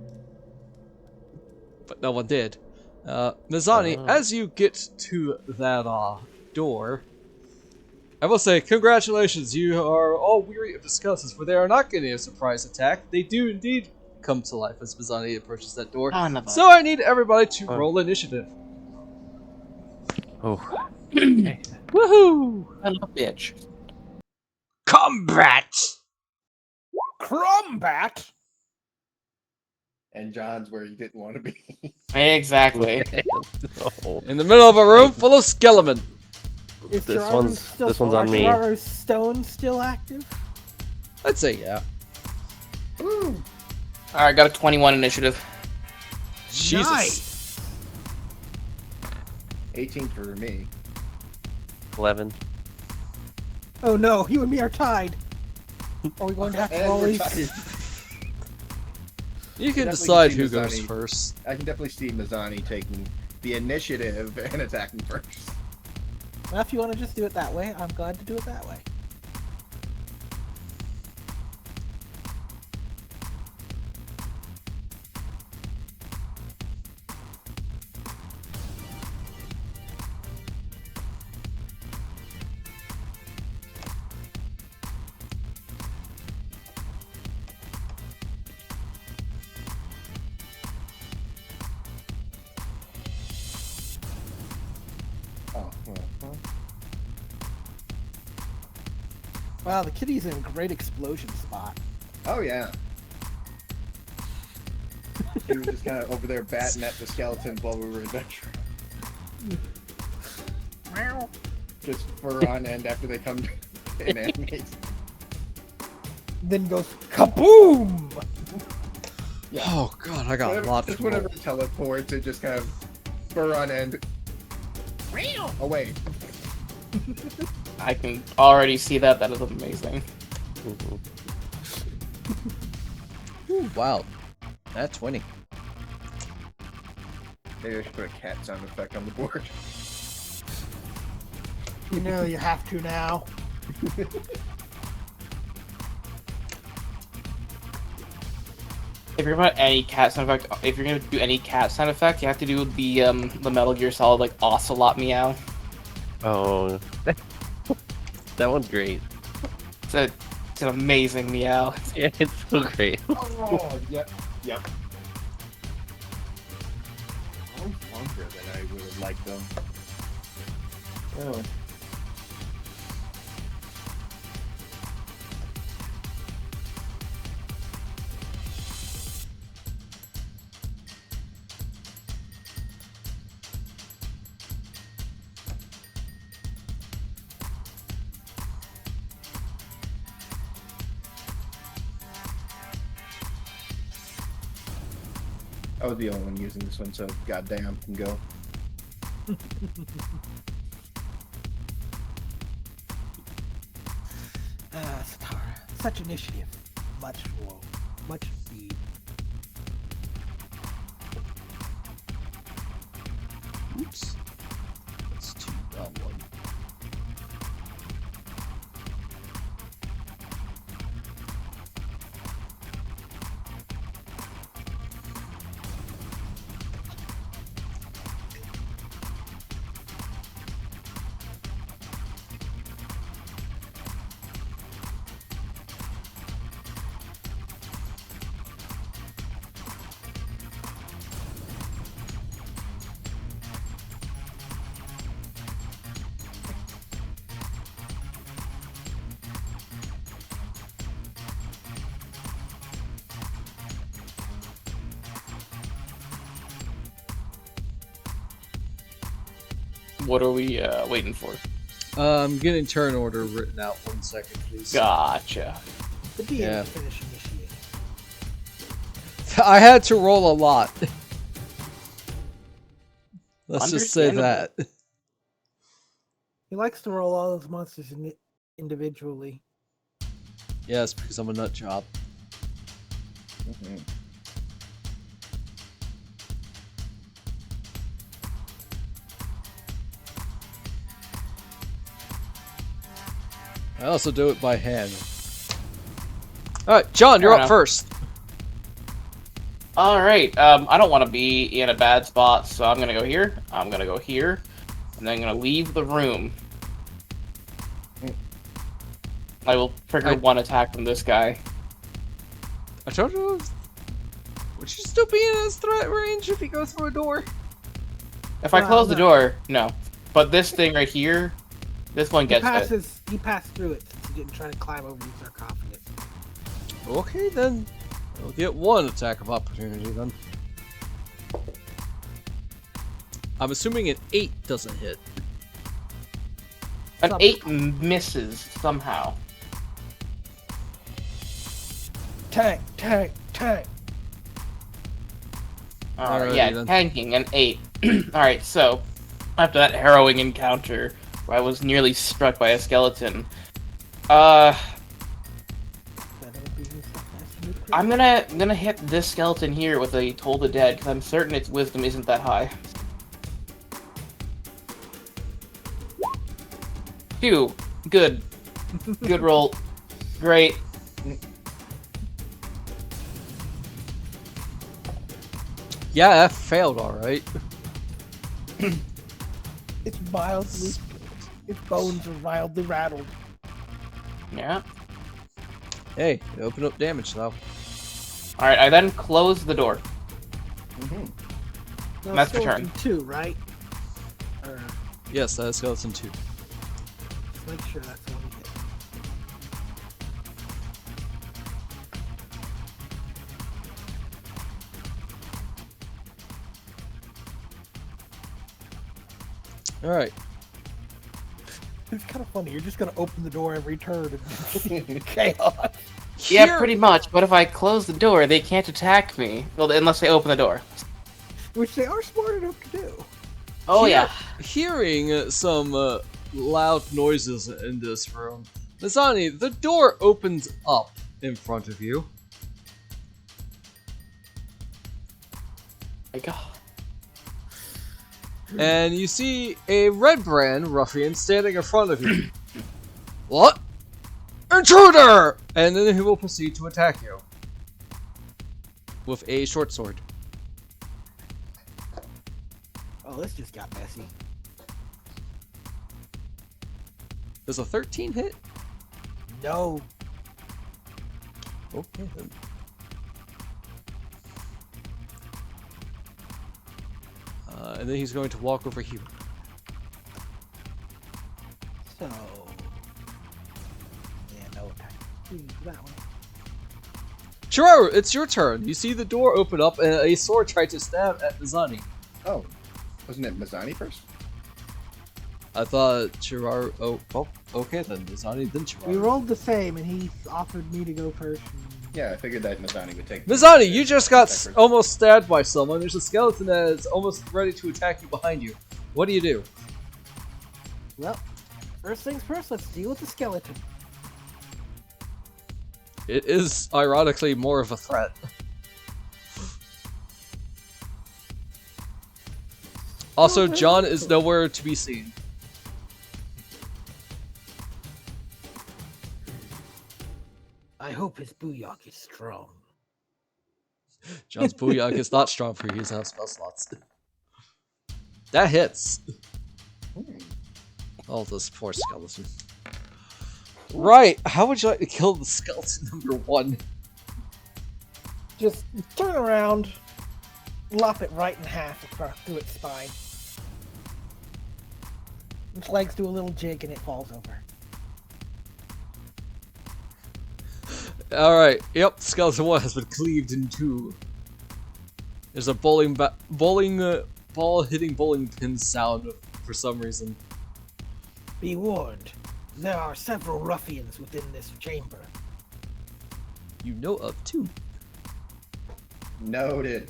But no one did. Mizani, as you get to that door, I will say, congratulations, you are all weary of discussions, for they are not getting a surprise attack. They do indeed come to life as Mizani approaches that door. So I need everybody to roll initiative. Oh. Woohoo! I love bitch. Combat! Crombat! And John's where you didn't want to be. Exactly. Oh. In the middle of a room full of skeleton. Is This Cheraru's one's- still, this one's on are me. Cheraru's stone still active? I'd say yeah. Alright, got a 21 initiative. Jesus. Nice. 18 for me. 11. Oh no, you and me are tied. Are we going to have to And roll we're these? tied. You can Definitely decide see who goes Mizani. first. I can definitely see Mizani taking the initiative and attacking first. Well, if you want to just do it that way, I'm glad to do it that way. Oh, well. Wow, the kitty's in a great explosion spot. Oh yeah. He was just kind of over there batting at the skeletons while we were adventuring. Just fur on end after they come in animate. Then goes kaboom! Yeah. Oh god, I got a lot Just to whenever roll. it teleports, it just kind of fur on end. Away. I can already see that. That is amazing. Mhm. Ooh, wow. That's 20. Maybe I should put a cat sound effect on the board. You know you have to now. If you're about any cat sound effect, if you're gonna do any cat sound effect, you have to do the Metal Gear Solid like ocelot meow. Oh. That one's great. It's an amazing meow. Yeah, it's so great. Oh, yep. Longer than I would have liked them. Oh. I was the only one using this one, so goddamn, can go. Satara. Such initiative. Much roll. Much speed. Oops. That's 2 down 1. What are we waiting for? I'm getting turn order written out. 1 second, please. Gotcha. The DM Yeah. finish initiating. I had to roll a lot. Let's just say that. He likes to roll all those monsters individually. Yes, because I'm a nut job. Mhm. I also do it by hand. Alright, John, you're Fair up enough. first. Alright, I don't want to be in a bad spot, so I'm gonna go here, I'm gonna go here, and then I'm gonna leave the room. I will trigger one attack from this guy. I told you. Would you still be in his threat range if he goes through a door? If I Well, close the no. door, no. But this thing right here, this one gets it. He passed through it since he didn't try to climb over the sarcophagus. Okay, then. I'll get one attack of opportunity then. I'm assuming an 8 doesn't hit. An 8 misses somehow. Tank, tank, tank. Alrighty Yeah, then. tanking, an 8. Alright, so, after that harrowing encounter, where I was nearly struck by a skeleton, I'm gonna hit this skeleton here with a Toll the Dead, because I'm certain its wisdom isn't that high. 2. Good. Good roll. Great. Yeah, that failed alright. It's mildly. Its bones are mildly rattled. Yeah. Hey, it opened up damage though. Alright, I then close the door. Mhm. No, That's the skeleton turn. 2, right? Or Yes, that is skeleton 2. just make sure that's the one he hit. Alright. It's kind of funny. You're just gonna open the door every turn and chaos. Yeah, pretty much, but if I close the door, they can't attack me. Well, unless they open the door. Which they are smart enough to do. Oh, yeah. Hearing some loud noises in this room, Mizani, the door opens up in front of you. My god. And you see a red brand ruffian standing in front of you. What? Intruder! And then he will proceed to attack you. With a short sword. Oh, this just got messy. Does a 13 hit? No. Okay then. And then he's going to walk over here. So. Yeah, no attack. That one. Cheraru, it's your turn. You see the door open up and a sword tried to stab at Mizani. Oh, wasn't it Mizani first? I thought Cheraru. Oh, okay then. Mizani, then Cheraru. We rolled the same, and he offered me to go first. Yeah, I figured that Mizani would take. Mizani, you just got Attack first. almost stabbed by someone. There's a skeleton that is almost ready to attack you behind you. What do you do? Well, first things first, let's deal with the skeleton. It is ironically more of a threat. Also, John is nowhere to be seen. I hope his booyah is strong. John's booyah is not strong for you. He doesn't have spell slots. That hits. Oh, this poor skeleton. Right, how would you like to kill the skeleton number 1? Just turn around, lop it right in half across through its spine. Its legs do a little jig and it falls over. Alright, yep, skeleton 1 has been cleaved in 2. There's a ball hitting bowling pin sound of for some reason. Be warned, there are several ruffians within this chamber. You know of 2. Noted.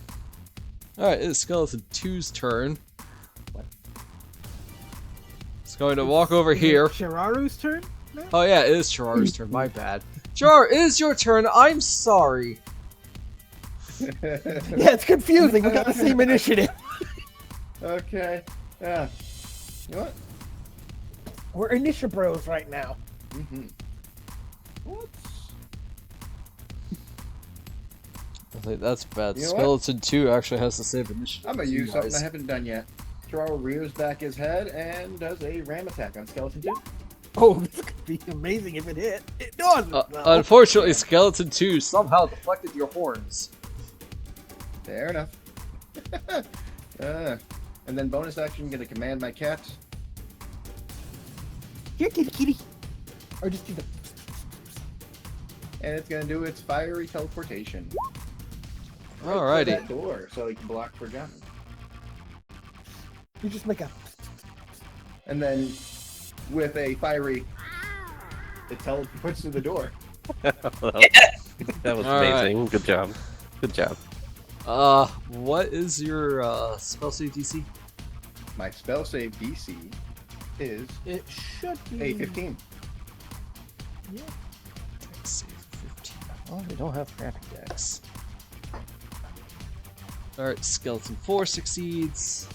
Alright, it's Skeleton 2's turn. It's going to walk over Is it here. Cheraru's turn? No? Oh yeah, it is Cheraru's turn, my bad. Cheraru, it is your turn, I'm sorry. Yeah, it's confusing. We got the same initiative. Okay. Yeah. You know what? We're initiative bros right now. Mm-hmm. Whoops. I think that's bad. You know what? Skeleton 2 actually has the same initiative. I'm gonna as you use something guys. I haven't done yet. Cheraru rears back his head and does a ram attack on Skeleton 2. Oh, this could be amazing if it hit. It doesn't. though. Unfortunately, Skeleton 2 somehow deflected your horns. Fair enough. And then bonus action, gonna command my cat. Here, kitty, kitty. Or just do the. And it's gonna do its fiery teleportation. Alrighty. To that door, so it can block for John. You just make a. And then with a fiery, it teleports to the door. that was All right. amazing. Good job. Good job. What is your spell save DC? My spell save DC is It should be. a 15. Yeah. Dex save 15. Oh, they don't have crappy decks. Alright, Skeleton 4 succeeds.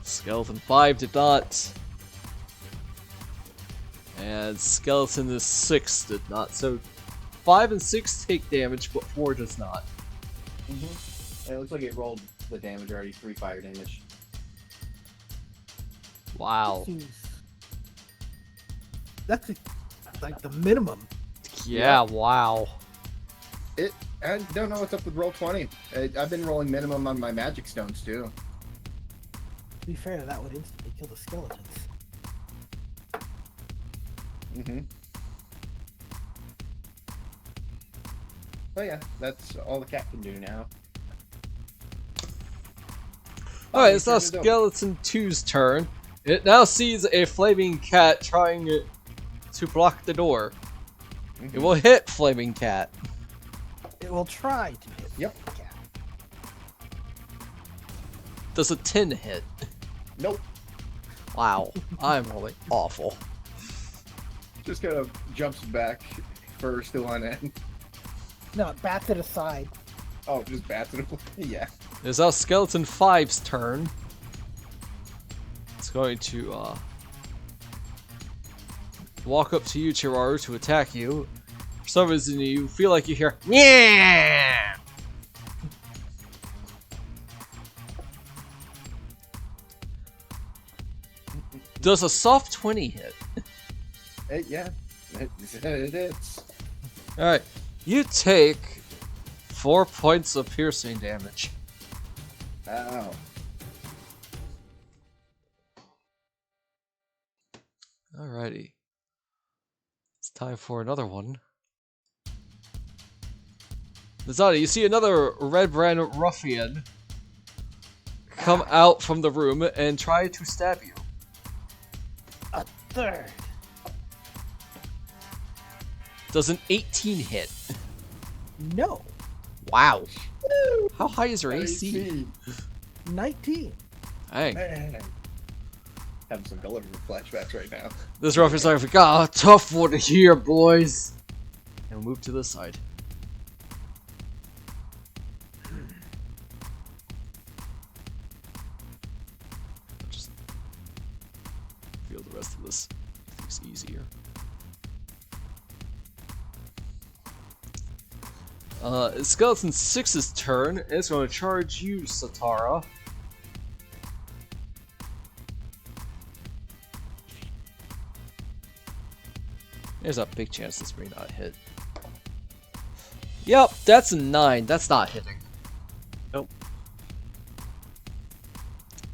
Skeleton 5 did not. And Skeleton 6 did not. So 5 and 6 take damage, but 4 does not. It looks like it rolled the damage already, 3 fire damage. Wow. That's like the minimum. Yeah, wow. I don't know what's up with roll 20. I've been rolling minimum on my magic stones too. To be fair, that would instantly kill the skeletons. Oh yeah, that's all the cat can do now. Alright, it's now Turn it over. Skeleton 2's turn. It now sees a flaming cat trying to block the door. It will hit Flaming Cat. It will try to hit. Yep. the cat. Does a 10 hit? Nope. Wow, I'm really awful. Just kind of jumps back, fur still on end. No, it bats it aside. Oh, just bats it. Yeah. It's now Skeleton 5's turn. It's going to walk up to you, Cheraru, to attack you. For some reason, you feel like you hear yeah. Does a soft 20 hit? Yeah. It is. Alright, you take 4 points of piercing damage. Ow. Alrighty. It's time for another one. Mizani, you see another Red Brand ruffian come out from the room and try to stab you. A third. Does an 18 hit? No. Wow. How high is your AC? 19. Dang. Man. Having some Gulliver flashbacks right now. This ruffian's like, we got a tough one here, boys. And we'll move to this side. Just feel the rest of this. It's easier. It's Skeleton 6's turn. And it's going to charge you, Satara. There's a big chance this may not hit. Yep, that's a 9. That's not hitting. Nope.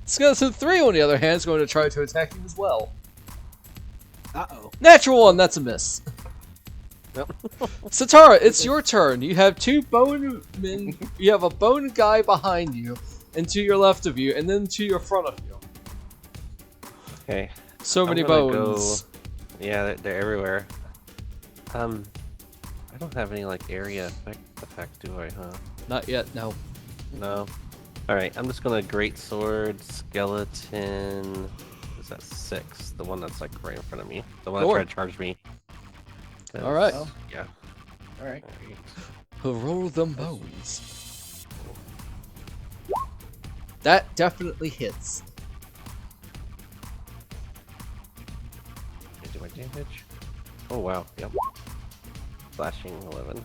Skeleton 3, on the other hand, is going to try to attack you as well. Uh-oh. Natural 1, that's a miss. Nope. Satara, it's your turn. You have 2 bone men. You have a bone guy behind you, and to your left of you, and then to your front of you. Okay. So I'm many gonna bones. Yeah, they're everywhere. I don't have any like area effect, do I? Huh? Not yet. No. No. All right. I'm just gonna great sword skeleton. Is that 6? The one that's like right in front of me. The one that Sure. tried to charge me. All right. Well, Yeah. all right. Roll them bones. That definitely hits. Do my damage. Oh wow. Yep. Flashing 11.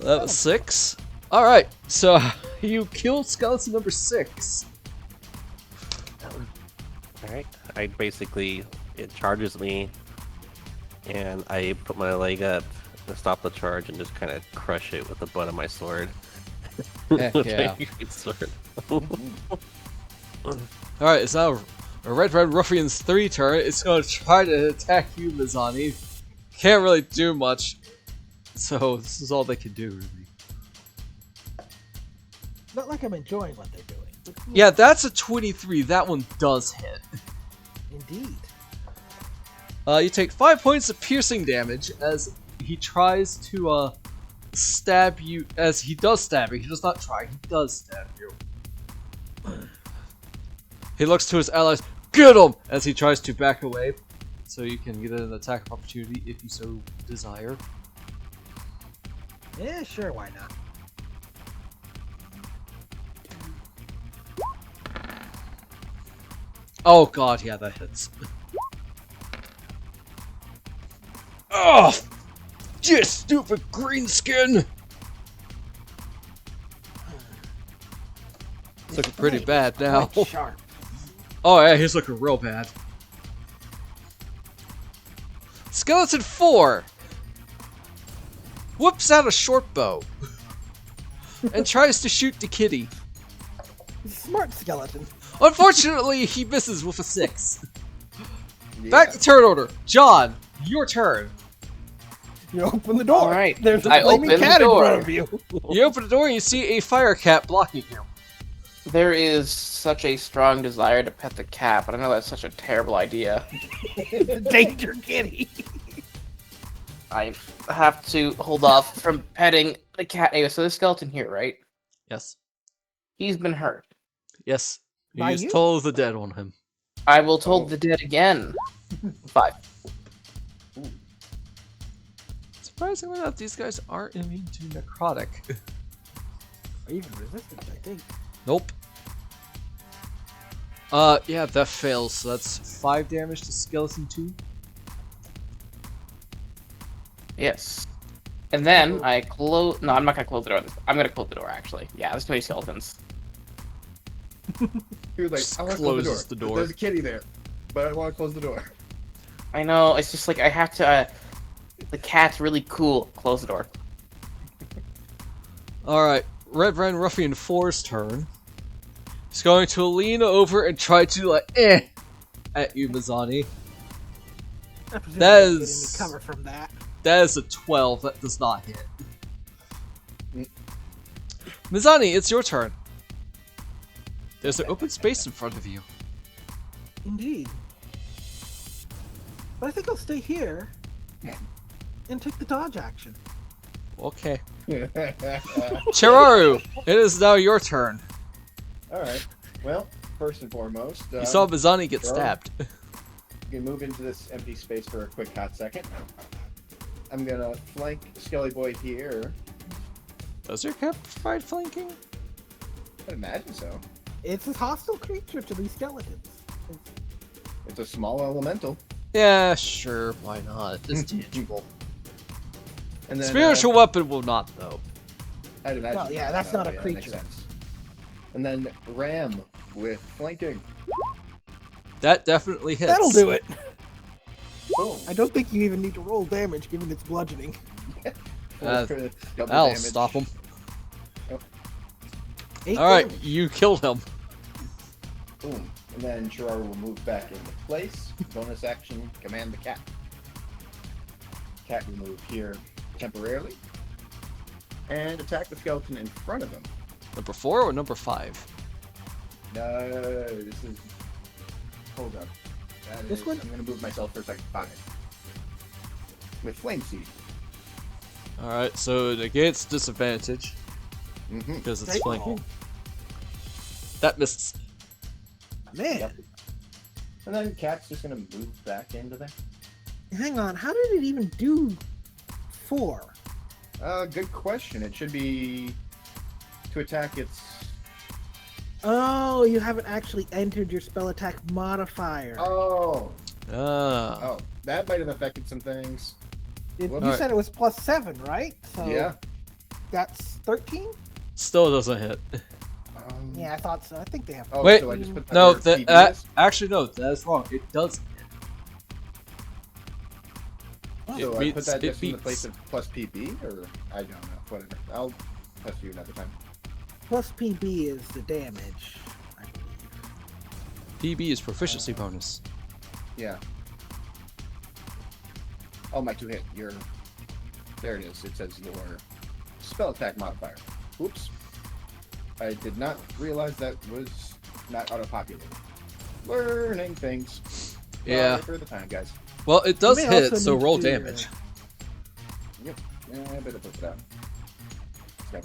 That was 6. All right. So you killed skeleton number 6. Alright, it charges me, and I put my leg up to stop the charge and just kind of crush it with the butt of my sword. Heck With yeah. my great sword. Alright, it's now a Red Ruffian's 3 turn. It's going to try to attack you, Mizani. Can't really do much. So, this is all they can do, really. Not like I'm enjoying what they're doing. But Yeah, that's a 23. That one does hit. Indeed. You take 5 points of piercing damage as he tries to stab you. As he does stab you, he does not try. He does stab you. He looks to his allies. Get him! As he tries to back away, so you can get an attack of opportunity if you so desire. Yeah, sure, why not? Oh god, yeah, that hits. Oh, you stupid green skin! It's looking pretty Blade bad is now. quite sharp. Oh yeah, he's looking real bad. Skeleton 4 whips out a short bow and tries to shoot the kitty. Smart skeleton. Unfortunately, he misses with a 6. Yeah. Back to turn order. John, your turn. You open the door. All right. There's a I flaming open the cat in door. front of you. You open the door and you see a fire cat blocking you. There is such a strong desire to pet the cat, but I know that's such a terrible idea. Danger kitty. I have to hold off from petting the cat. Anyway, so this skeleton here, right? Yes. He's been hurt. Yes. You By just you? told the dead on him. I will told the dead again. 5. Surprisingly enough, these guys aren't immune to necrotic. Or even resistance, I think. Nope. Yeah, that fails. So that's 5 damage to skeleton 2. Yes. And then I close. No, I'm not gonna close the door. I'm gonna close the door. Actually, yeah, there's too many skeletons. He was like, Just I want to close closes the the door. door. There's a kitty there, but I want to close the door. I know. It's just like I have to. The cat's really cool. Close the door. Alright, Red Ruffian 4's turn. He's going to lean over and try to, like, at you, Mizani. I presume That you get is- any cover from that. That is a 12. That does not hit. Mizani, it's your turn. There's an open space in front of you. Indeed. But I think I'll stay here and take the dodge action. Okay. All Cheraru, it is now your turn. right. Well, first and foremost, You saw Mizani get Cheraru? stabbed. you can move into this empty space for a quick hot second. I'm gonna flank Skelly Boy here. Does your cap provide flanking? I'd imagine so. It's a hostile creature to these skeletons. It's a small elemental. Yeah, sure, why not? It's tangible. And then Spiritual weapon will not, though. I'd imagine. Well, yeah, that's not a that makes creature. sense. And then Ram with flanking. That definitely hits. That'll do it. Boom. I don't think you even need to roll damage given its bludgeoning. Uh, For double That'll damage. stop him. 8 Alright, damage. you killed him. Boom. And then Cheraru will move back into place. Bonus action, command the cat. Cat will move here temporarily. And attack the skeleton in front of him. Number 4 or number 5? No, this is... Hold up. This one? I'm gonna move myself for second 5. With Flame Seed. Alright, so it negates disadvantage Mm-hmm. because it's Great flanking. call. That misses. Man, Yep. And then Cat's just gonna move back into there. hang on. How did it even do 4? Good question. It should be to attack its. Oh, you haven't actually entered your spell attack modifier. Oh, Ah. that might have affected some things. You Alright. said it was +7, right? So Yeah. that's 13? Still doesn't hit. Yeah, I thought so. I think they have. Oh, Wait, so I just put that No, where PB that is? actually no, that's wrong. It does. Oh, So it I beats- put that it just in the beats. place of plus PB, or I don't know. Whatever. I'll test you another time. plus PB is the damage, I believe. PB is proficiency bonus. Yeah. Oh, my 2-hit. There it is. It says your spell attack modifier. Oops. I did not realize that was not auto-populated. Learning things. Yeah. For the time, guys. Well, it does may hit, also so need roll to- damage. Yep. I better put it out.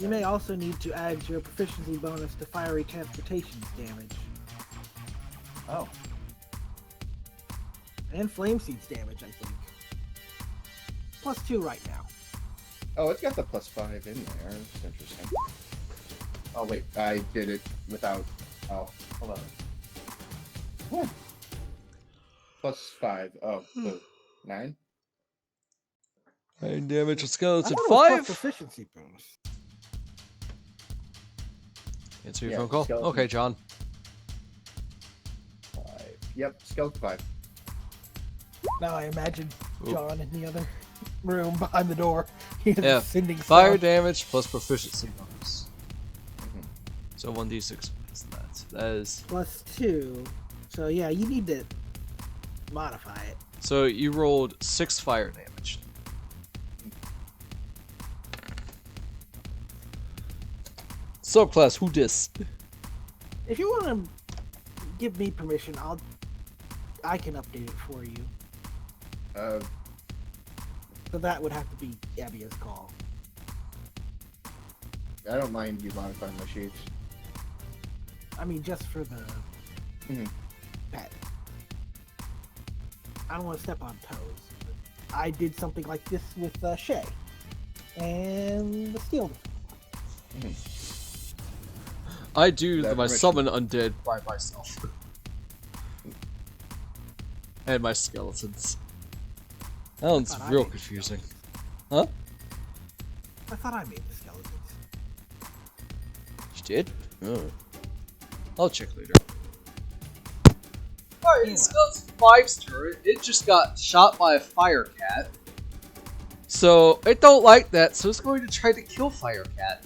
You may also need to add your proficiency bonus to fiery transportation's damage. Oh. And flame seed's damage, I think. +2 right now. Oh, it's got the +5 in there. That's interesting. Oh, wait. I did it without... Oh, hold on. Yeah. +5. Oh, so 9? 9 damage with I skeleton. thought it was 5. proficiency bonus. Answer your Yeah, phone call. skeleton. Okay, John. 5. Yep, skeleton 5. Now I imagine Oop. John in the other room behind the door. He has Yeah, a sending Fire sound. damage plus proficiency bonus. Mhm. So 1d6 is that. That is. +2. So yeah, you need to modify it. So you rolled 6 fire damage. Subclass, who dis? If you want to give me permission, I can update it for you. So that would have to be Abby's call. I don't mind you modifying my sheets. I mean, just for the Mhm. pet. I don't want to step on toes. But I did something like this with Shay and the steel. I do That my permission. summon undead by myself. And my skeletons. That one's thought I real made the confusing. skeletons. I thought I made the skeletons. You did? Oh. I'll check later. Alright, it's Skeleton 5's turn. It just got shot by a fire cat. So, it don't like that, so it's going to try to kill Fire Cat.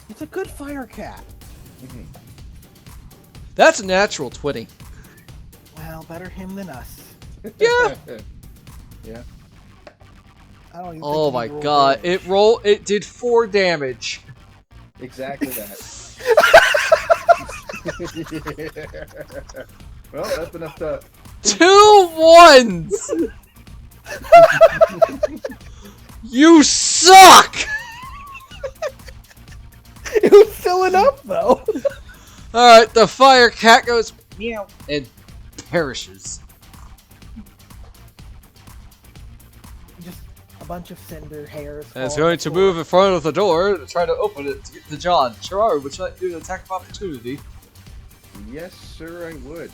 It's a good fire cat. Mhm. That's a natural 20. Well, better him than us. Yeah! Yeah. I don't even Oh think my he rolled god, damage. it did 4 damage. Exactly that. Well, that's enough to... 2 ones! You suck! It was filling up though. Alright, the fire cat goes meow and perishes. Just a bunch of cinder hairs. And it's fall on going the to floor. move in front of the door to try to open it to get to John. Cheraru, would you like to do an attack of opportunity? Yes, sir, I would.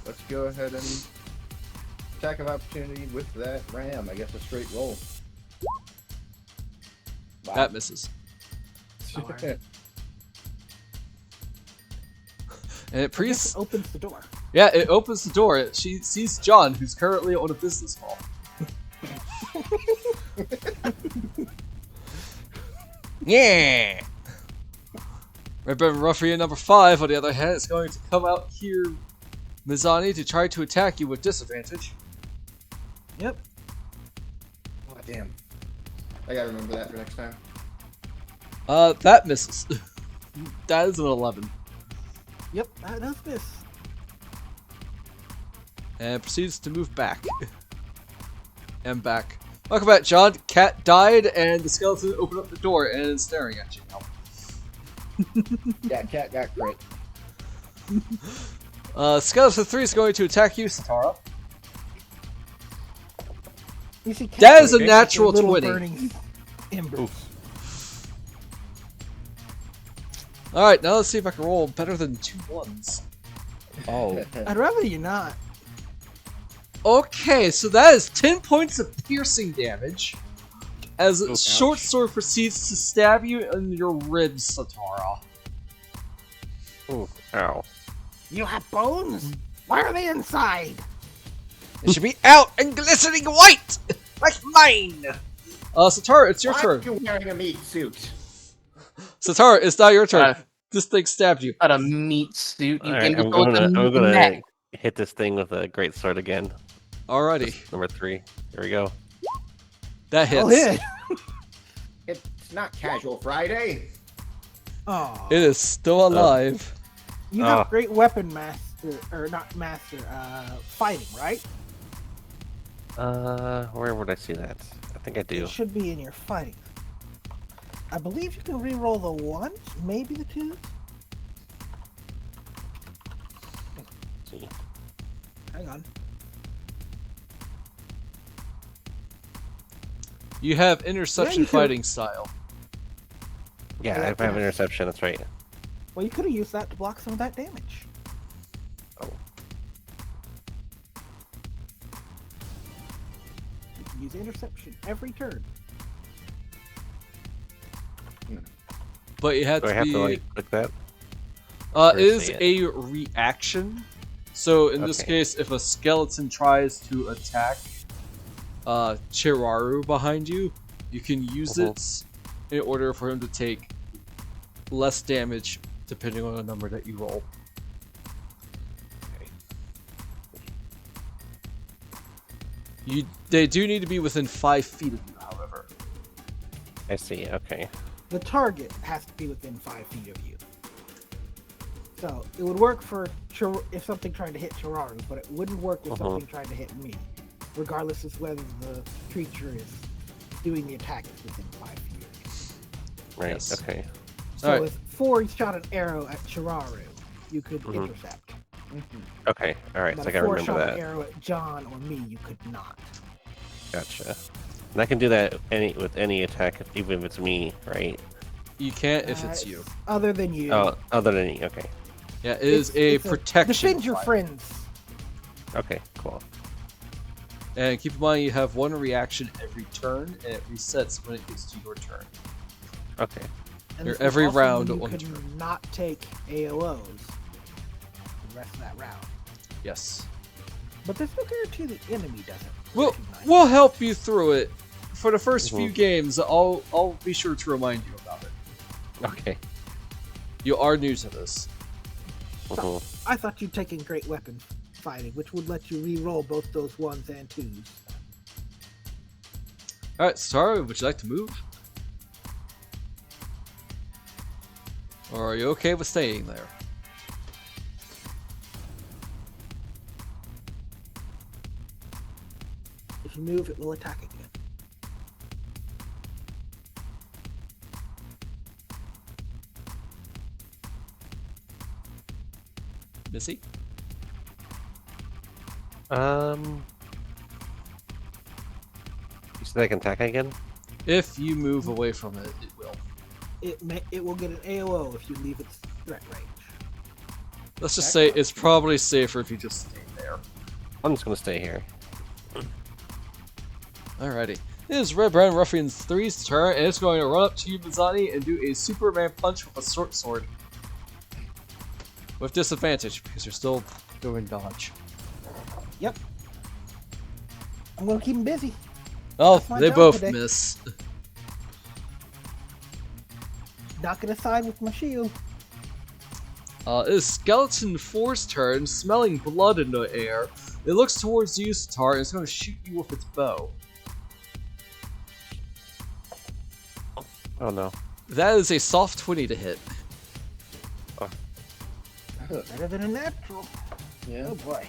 Let's go ahead and attack of opportunity with that ram. I guess a straight roll. Wow. That misses. Darn. And it I guess it opens the door. yeah, it opens the door. She sees John, who's currently on a business call. Yeah. Ribbon Ruffian number 5, on the other hand, is going to come out here, Mizani, to try to attack you with disadvantage. Yep. Oh, damn. I gotta remember that for next time. That misses. That is an 11. Yep. That does miss. and proceeds to move back. And back. Welcome back, John. Cat died, and the skeleton opened up the door and is staring at you now. Yeah, cat got crit. Skeleton 3 is going to attack you, Satara. You see cats That is a with natural their little 20. burning embers. Alright, now let's see if I can roll better than 2 1s. Oh. I'd rather you not. Okay, so that is 10 points of piercing damage. As Oh, short ouch. sword proceeds to stab you in your ribs, Satara. Ooh, ow. You have bones? Why are they inside? It should be out and glistening white! Like mine! Satara, it's your Why turn. are you wearing a meat suit? Satara, it's now your turn. This thing stabbed you. Not a meat suit. You Alright, can I'm go with gonna the neck. hit this thing with a great sword again. Alrighty, Number 3. Here we go. that hits. Oh, hit. It's not casual Friday. Oh, It is still alive. you have Oh. great weapon master, or not master, fighting, right? Where would I see that? I think I do. It should be in your fighting. I believe you can re-roll the ones, maybe the twos. See. Hang on. You have interception you can- fighting style. Yeah, I have interception. That's right. Well, you could have used that to block some of that damage. Oh. You can use interception every turn. But you have Do I to have be. to like click that? It or is say a reaction. So in this Okay. case, if a skeleton tries to attack Cheraru behind you, you can use Uh-huh. it in order for him to take less damage depending on the number that you roll. They do need to be within 5 feet of you, however. I see. Okay. The target has to be within 5 feet of you. So it would work for if something tried to hit Cheraru, but it wouldn't work if something tried to hit me, regardless of whether the creature is doing the attack is within 5 feet of you. Right. Yes. Okay. So Alright. if 4 shot an arrow at Cheraru, you could Mhm. intercept. Okay. All right. But So I if gotta 4 remember shot an that. arrow at John or me, you could not. Gotcha. And I can do that with any attack, even if it's me, right? You can't if it's you. Other than you. Oh, other than me. Okay. Yeah, it is a protection. Defend your fire. friends. Okay. Cool. And keep in mind you have 1 reaction every turn, and it resets when it gets to your turn. Okay. And Your this is every also round when one you turn. could not take AOs the rest of that round. Yes. But there's no guarantee the enemy doesn't. We'll recognize we'll help you through it. For the first few Mhm. games, I'll be sure to remind you about it. Okay. You are new to this. Mhm. I thought you'd taken great weapon fighting, which would let you re-roll both those 1s and 2s. Alright, Satara, would you like to move? Or are you okay with staying there? If you move, it will attack again. Missy? You said I can attack again? If you move away from it, it will. It will get an AOO if you leave its threat range. Let's just say it's probably safer if you just stay there. I'm just gonna stay here. Alrighty. It is Red Brown Ruffian 3's turn, and it's going to run up to you, Mizani, and do a Superman punch with a short sword. With disadvantage, because you're still doing dodge. Yep. I'm gonna keep him busy. Oh, That's my they job both today. miss. Not gonna side with my shield. It is Skeleton 4's turn, smelling blood in the air. It looks towards you, Satar, and it's going to shoot you with its bow. Oh no. That is a soft 20 to hit. Better than a natural. Yeah. Oh boy.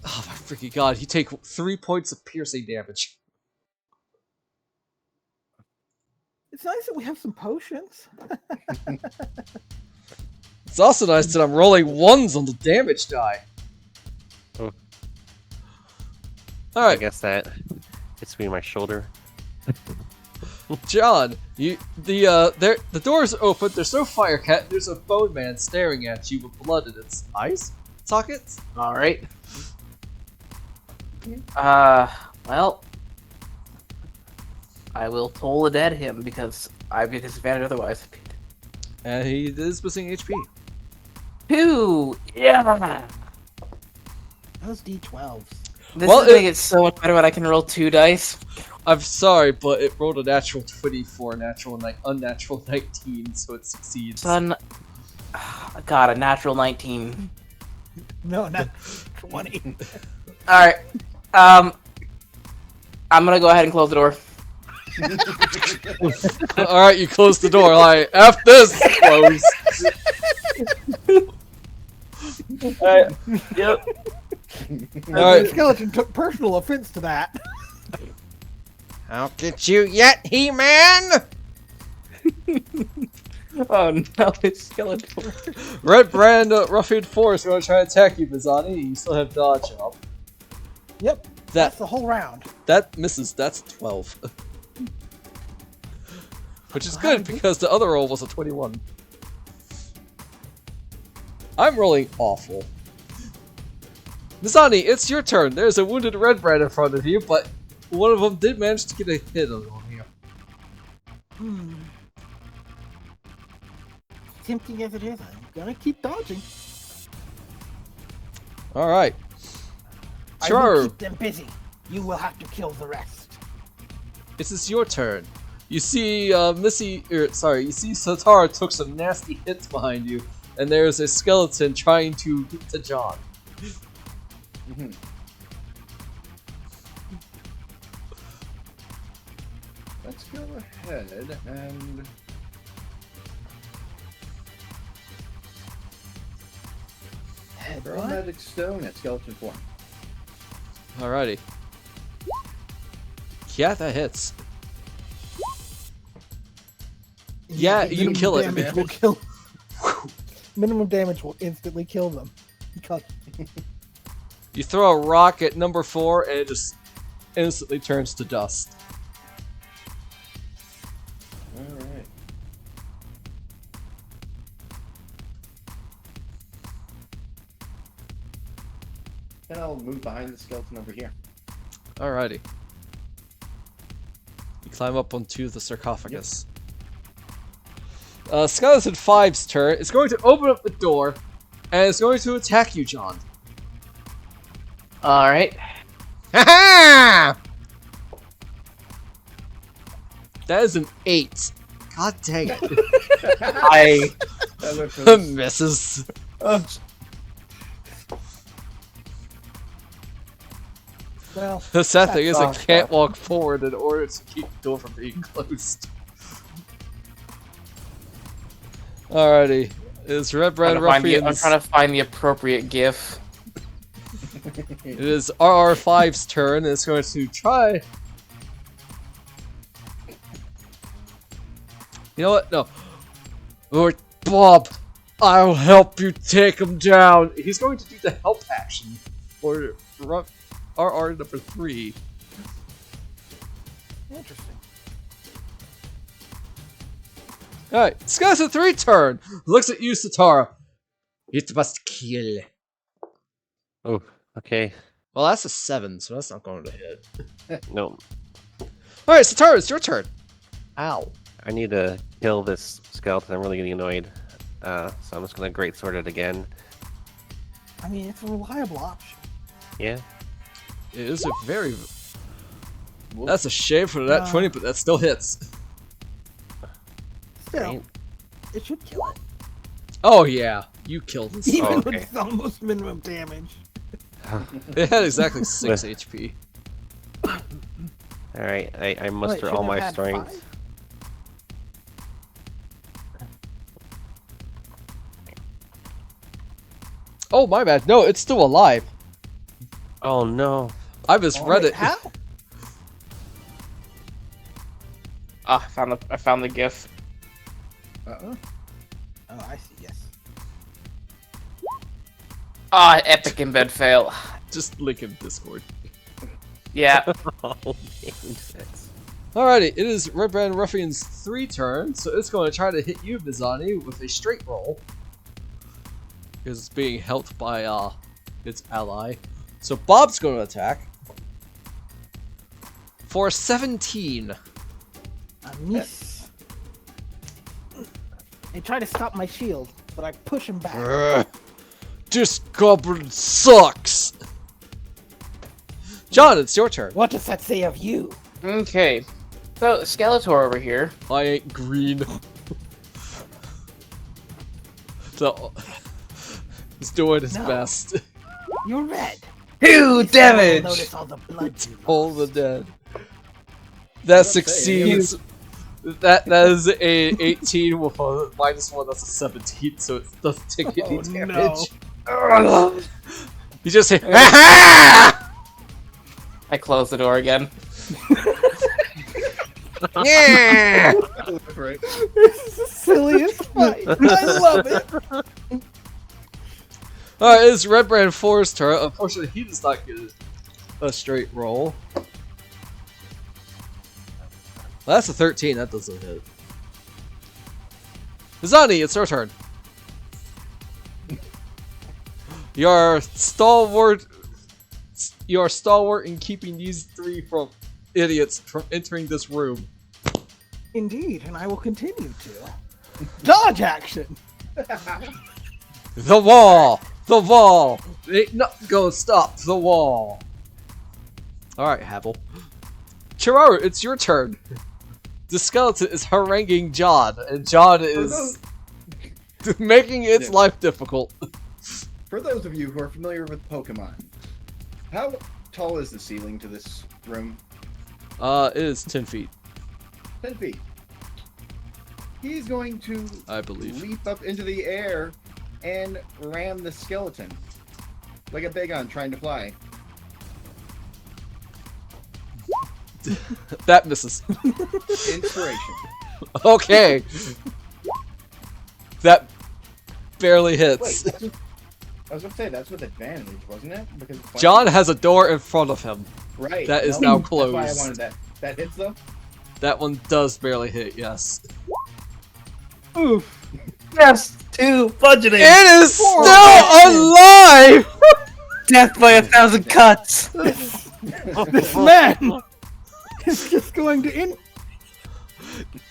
Oh my freaking god! You take 3 points of piercing damage. It's nice that we have some potions. It's also nice that I'm rolling ones on the damage die. Oh. All I right, guess that hits me in my shoulder. John. The door's open. There's no fire cat. There's a bone man staring at you with blood in its eyes sockets. All right. Well, I will toll the dead him because I get disadvantage otherwise. And he is missing HP. 2! Yeah! Those D12s. This Well, is making it so much better when I can roll 2 dice. I'm sorry, but it rolled a natural 20 for a unnatural 19, so it succeeds. Son. God, a natural 19. No, not 20. Alright. I'm gonna go ahead and close the door. Alright, you close the door. Alright, F this! Close. Alright. Yep. Alright. The skeleton took personal offense to that. I'll get you yet, He-Man! Oh no, it's skeleton. Red Brand Ruffian 4 is going to try to attack you, Mizani. You still have dodge up. Yep. That's the whole round. That misses. That's 12. Which is good because the other roll was a 21. I'm rolling awful. Mizani, it's your turn. There's a wounded Red Brand in front of you, but one of them did manage to get a hit on you. Tempting as it is, I'm gonna keep dodging. Alright. I will Sure. keep them busy. You will have to kill the rest. This is your turn. You see, you see Satara took some nasty hits behind you, and there's a skeleton trying to get to John. Let's go ahead and throw magic stone at skeleton form. Alrighty. Yeah, that hits. Yeah, you minimum kill it. Damage will kill. Minimum damage will instantly kill them. Because You throw a rock at number 4, and it just instantly turns to dust. Alright. Then I'll move behind the skeleton over here. Alrighty. You climb up onto the sarcophagus. Skeleton 5's turn. It's going to open up the door, and it's going to attack you, John. Alright. Ha That is an 8. God dang it. That was- Misses. well, The sad thing is I awesome. can't walk forward in order to keep the door from being closed. Alrighty. It's Red Brand I'm Ruffians. trying to find the appropriate GIF. It is RR5's turn. It's going to try. You know what? No. Lord Bob, I'll help you take him down. He's going to do the help action for RR number 3. interesting. Alright, Skeleton 3 turn. Looks at you, Satara. It must kill. Oh, okay. Well, that's a 7, so that's not going to hit. No, Alright, Satara, it's your turn. Ow. I need to kill this skeleton. I'm really getting annoyed. So I'm just gonna greatsword it again. I mean, it's a reliable option. Yeah. It is a very... That's a shame for that 20, but that still hits. Still, Right. it should kill it. Oh yeah, you killed this. Even okay. with its almost minimum damage. It had exactly 6 HP. All right. I muster Well, it all shouldn't my have had strength. 5? Oh my bad. No, it's still alive. Oh no. I misread it. How? Ah, I found the GIF. Uh-oh. Oh, I see. Yes. Ah, epic embed fail. Just link in Discord. Yeah. Oh, game 6. Alrighty, it is Red Brand Ruffian's 3 turn, so it's going to try to hit you, Mizani, with a straight roll. Because it's being helped by its ally. So Bob's going to attack. For 17. I miss. They try to stop my shield, but I push him back. This goblin sucks! John, it's your turn. What does that say of you? Okay. So, Skeletor over here. I ain't green. So, he's doing his No. best. You're red. 2 damage! Notice all the blood. you All lost. the dead. That Let's say, succeeds. That is a 18 with a -1. That's a 17, so it doesn't take any Oh, damage. no. You just hit. I closed the door again. Yeah. Right. This is the silliest fight. I love it. Alright, it's Red Brand 4's turn. Unfortunately, he does not get a straight roll. Well, that's a 13. That doesn't hit. Mizani, it's your turn. You're stalwart in keeping these 3 from idiots from entering this room. Indeed, and I will continue to. Dodge action. The wall! The wall! Ain't nothing gonna stop the wall. Alright, Havel. Cheraru, it's your turn. The skeleton is haranguing John, and John is making its life difficult. For those of you who are familiar with Pokemon, how tall is the ceiling to this room? It is 10 feet, 10 feet. He's going to I believe. leap up into the air and ram the skeleton. Like a Bagon trying to fly. That misses. Inspiration. Okay. That barely hits. Wait, I was gonna say, that's with advantage, wasn't it? Because it's John has a door in front of him. right. that is no, now closed. That's why I wanted that. That hits though? That one does barely hit, yes. Oof. Yes! 2 budgeting! It is still alive! Death by 1,000 cuts! This man is just going to end.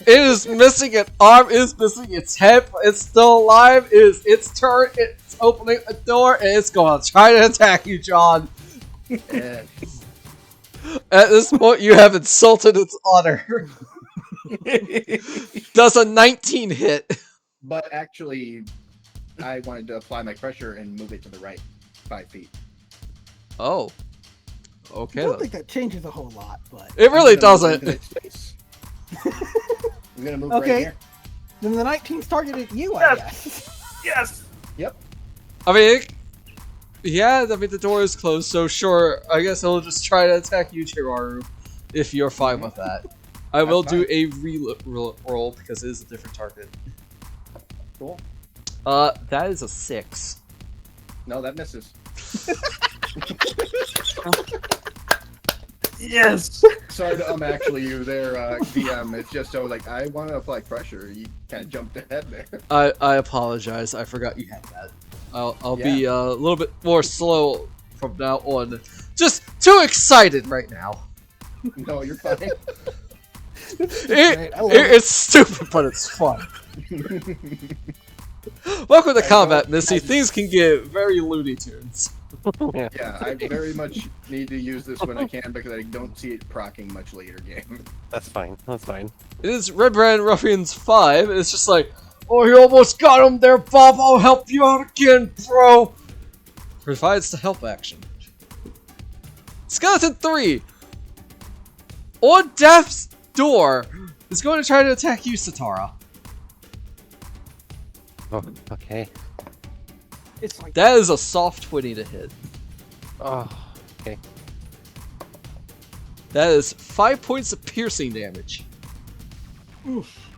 It is missing an arm, it is missing its head, but it's still alive. It is its turn, it's opening a door, and it's gonna try to attack you, John. Yeah. At this point, you have insulted its honor. Does a 19 hit? But actually, I wanted to apply my pressure and move it to the right 5 feet. Oh. I Okay. don't Then. think that changes a whole lot, but It really I'm gonna move doesn't. into its face. I'm gonna move right Okay. here. then the 19's targeted you, I guess. Yes! Yep. I mean, yeah, I mean, the door is closed, so sure, I guess I'll just try to attack you, Cheraru, if you're fine with that. I will do a roll because it is a different target. Cool. That is a 6. No, that misses. Yes! Sorry to actually you there, DM. It's just so like I want to apply pressure. You kind of jumped ahead there. I apologize. I forgot you had that. I'll be a little bit more slow from now on. Just too excited right now. No, you're fine. Great, I love It's stupid, but it's fun. Welcome to combat, Missy. Things can get very Looney Tunes. Yeah, I very much need to use this when I can because I don't see it procking much later game. That's fine. That's fine. It is Red Brand Ruffians 5. It's just like, oh, you almost got him there, Bob. I'll help you out again, bro. Provides the help action. Skeleton 3. On Death's door is going to try to attack you, Satara. Oh, okay. It's like That is a soft 20 to hit. Oh, Okay. That is 5 points of piercing damage. Oof.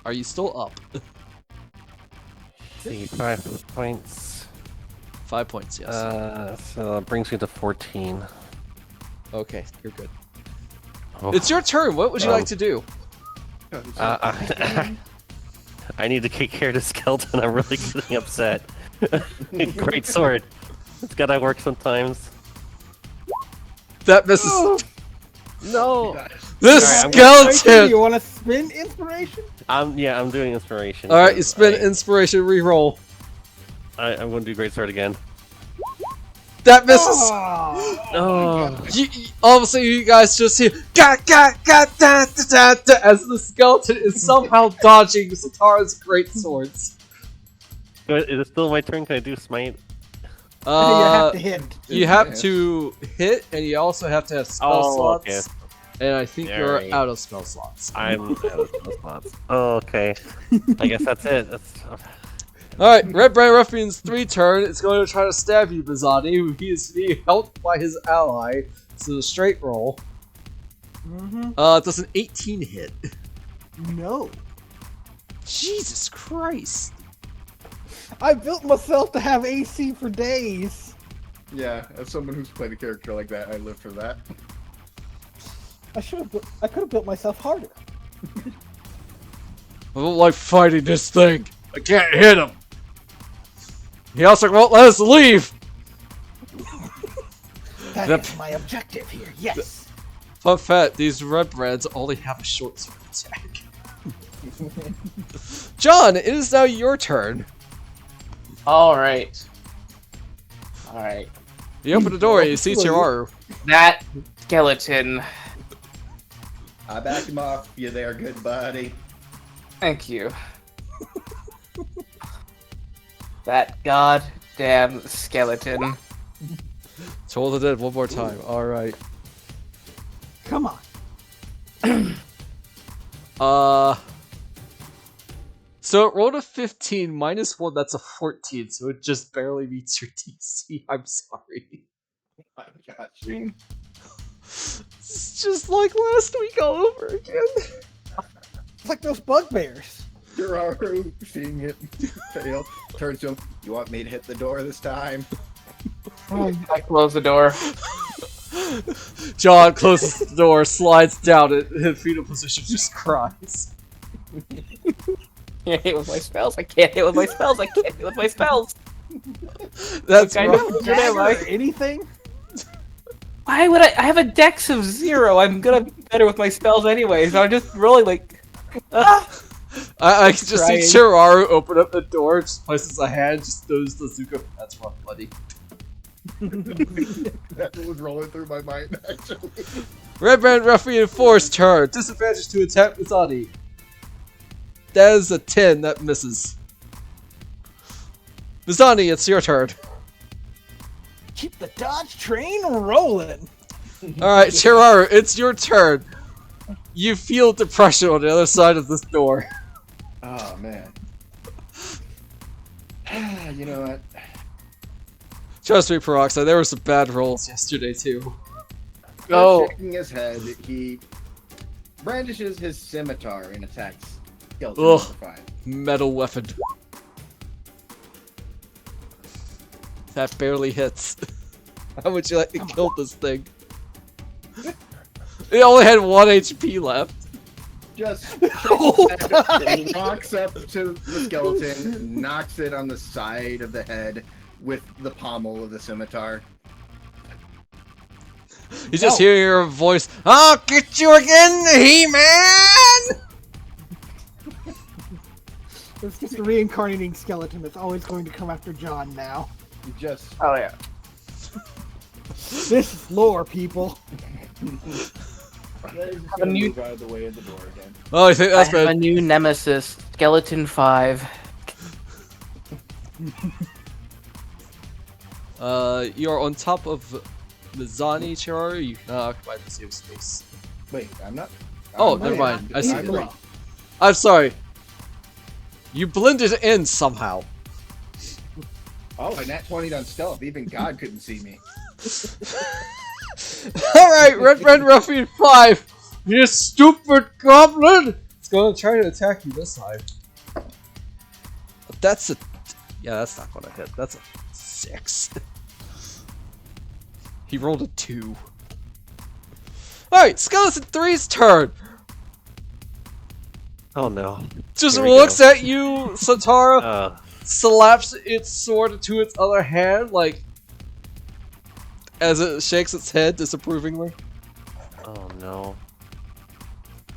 Are you still up? See, 5 points. 5 points, yes. So that brings me to 14. Okay, you're good. Oh. It's your turn. What would you like to do? I need to take care of the skeleton. I'm really getting upset. Great sword. It's gotta work sometimes. That misses. No. This Alright, Do skeleton. you want to spin inspiration? I'm doing inspiration. All right, you spin I- inspiration. Reroll. I'm gonna do great sword again. That misses. Oh, Oh. Obviously, you guys just hear da, da, da, da, da, da, as the skeleton is somehow dodging Satara's great swords. Is it still my turn? Can I do smite? you have to hit. You have to hit, and you also have to have spell slots. Okay. And I think you're Alright. out of spell slots. I'm out of spell slots. Oh, okay. I guess that's it. Alright, Red Brand Ruffian's 3 turn. It's going to try to stab you, Mizani. He is being helped by his ally. So a straight roll. Does an 18 hit? No. Jesus Christ. I built myself to have AC for days. Yeah, as someone who's played a character like that, I live for that. I could have built myself harder. I don't like fighting this thing. I can't hit him. He also won't let us leave. That Yep. is my objective here. Yes. Fun fact, these red breads only have a short sword attack. John, it is now your turn. Alright. Alright. You open the door and you see Cheraru. That skeleton. I backed him off. You there, good buddy. Thank you. That goddamn skeleton. Toll the dead one more time. Alright. Come on. So it rolled a 15 minus 1, that's a 14, so it just barely meets your DC. I'm sorry. Oh my gosh. It's just like last week all over again. It's like those bugbears. Cheraru, seeing it fail, turns to him. You want me to hit the door this time? I close the door. John closes the door, slides down it, in fetal position, just cries. Can't hit with my spells. I can't hit with my spells. I can't hit with my spells. That's Kind right. of- Dagger am I? or anything? Why would I have a dex of 0? I'm gonna be better with my spells anyway, so I'm just rolling like... I can just see Cheraru open up the door, just places a hand, just throws the Zuko. That's rough, buddy. That was rolling through my mind, actually. Red Band Ruffian Force turn. Disadvantage to attack Mizani. That is a 10, that misses. Mizani, it's your turn. Keep the Dodge train rolling. Alright, Cheraru, it's your turn. You feel depression on the other side of this door. Oh, man. You know what? Trust me, Peroxide, there were some bad rolls yesterday, too. Go. Shaking his head, he brandishes his scimitar and attacks skeleton Ugh. number 5. Metal weapon. That barely hits. How would you like to kill this thing? It only had 1 HP left. Just Oh, walks up to the skeleton, knocks it on the side of the head with the pommel of the scimitar. You just hear your voice. I'll get you again, He-Man! It's just a reincarnating skeleton that's always going to come after John now. He just Oh yeah. This is lore, people. a new move out of the way of the door again. Oh, I think I that's have a bad. new nemesis, Skeleton 5. You're on top of Mizani, Cheraru. You cannot occupy the same space. Wait, I'm not. Oh, I'm never not- mind. I see. I'm right. I'm sorry. You blended in somehow. Oh, and that 20 on stealth. Even God couldn't see me. Alright, Red Ruffian 5! You stupid goblin! It's gonna try to attack you this time. That's a... Yeah, that's not gonna hit. That's a 6. He rolled a 2. Alright, Skeleton 3's turn! Oh no. Just Here we looks go. at you, Satara, slaps its sword to its other hand, like, as it shakes its head disapprovingly. Oh no.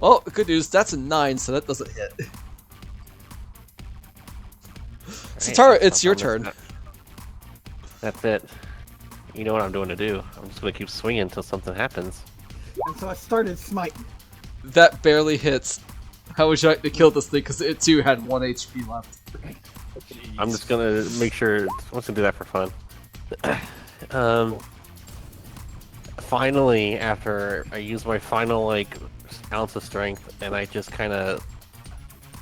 Oh, good news, that's a 9, so that doesn't hit. Satara, it's your turn. That's it. You know what I'm doing to do. I'm just gonna keep swinging until something happens. And so I started smiting. That barely hits. How would you like to kill this thing? Because it too had 1 HP left. I'm just gonna make sure. I'm just gonna do that for fun. Finally, after I use my final like ounce of strength, and I just kind of,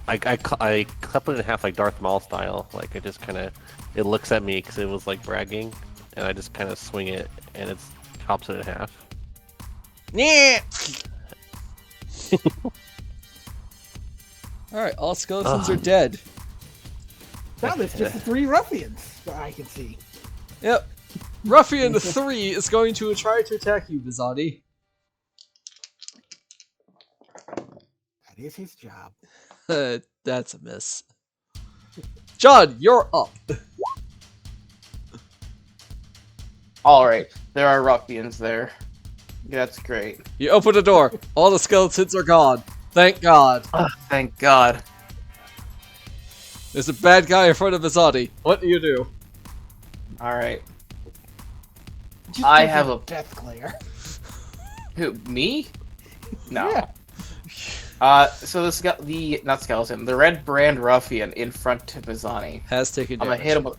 I cut it in half like Darth Maul style. Like I just kind of, it looks at me because it was like bragging, and I just kind of swing it, and it chops it in half. Yeah. Alright, all skeletons are dead. Now there's just the 3 ruffians that I can see. Yep. Ruffian 3 is going to try to attack you, Mizani. That is his job. That's a miss. John, you're up. Alright, there are ruffians there. That's great. You open the door. All the skeletons are gone. Thank God. Thank God. There's a bad guy in front of Mizani. What do you do? Alright. Just I give have him a- death glare. Who, me? No. Yeah. So not skeleton, the red brand ruffian in front of Mizani. Has taken I'm damage. gonna hit him with...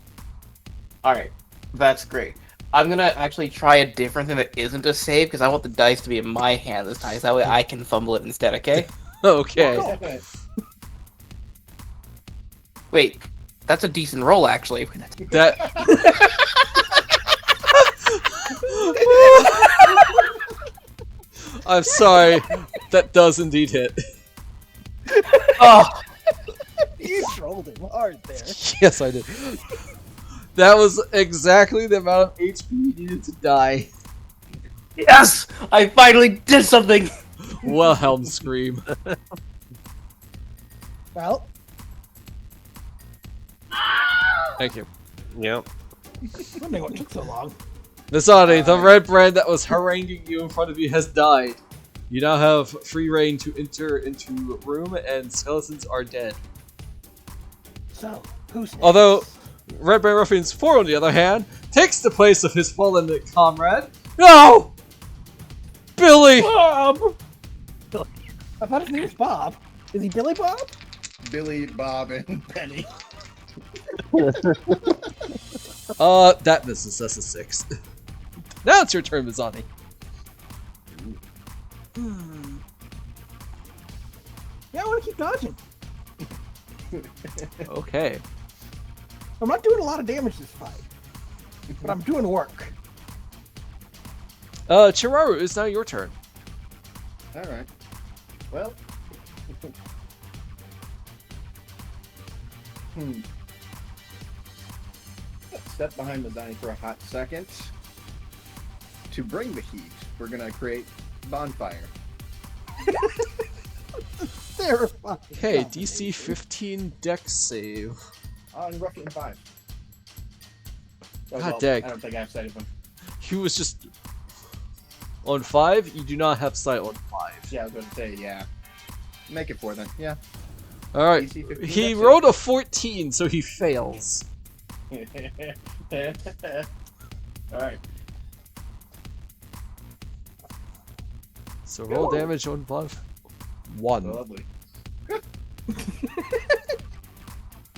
Alright, that's great. I'm gonna actually try a different thing that isn't a save, because I want the dice to be in my hand this time, so that way I can fumble it instead, okay? Okay. Okay. Wait, that's a decent roll, actually. That. I'm sorry. That does indeed hit. Oh! You trolled him hard there. Yes, I did. That was exactly the amount of HP you needed to die. Yes! I finally did something! Wilhelm scream. Well, Thank you. Yep. I don't know what took so long. Mizani, the red brand that was haranguing you in front of you has died. You now have free reign to enter into a room, and skeletons are dead. So, who's next? Although, Red Brand Ruffian's 4, on the other hand, takes the place of his fallen comrade. No! Billy! Bob! I thought his name was Bob. Is he Billy Bob? Billy, Bob, and Penny. That misses. That's a 6. Now it's your turn, Mizani. Yeah, I want to keep dodging. Okay. I'm not doing a lot of damage this fight, but I'm doing work. Cheraru, it's now your turn. Alright. Well. Step behind Mizani for a hot second. To bring the heat, we're gonna create bonfire. Terrifying. Okay, DC 15 Dex save. On Ruffian 5. Oh, God dang. I don't think I have sight of him. He was just... On 5, you do not have sight on 5. Yeah, I was going to say, yeah. Make it 4 then, yeah. Alright, DC 15 he Dex rolled a 14, so he fails. Alright. So roll damage on 1. Lovely.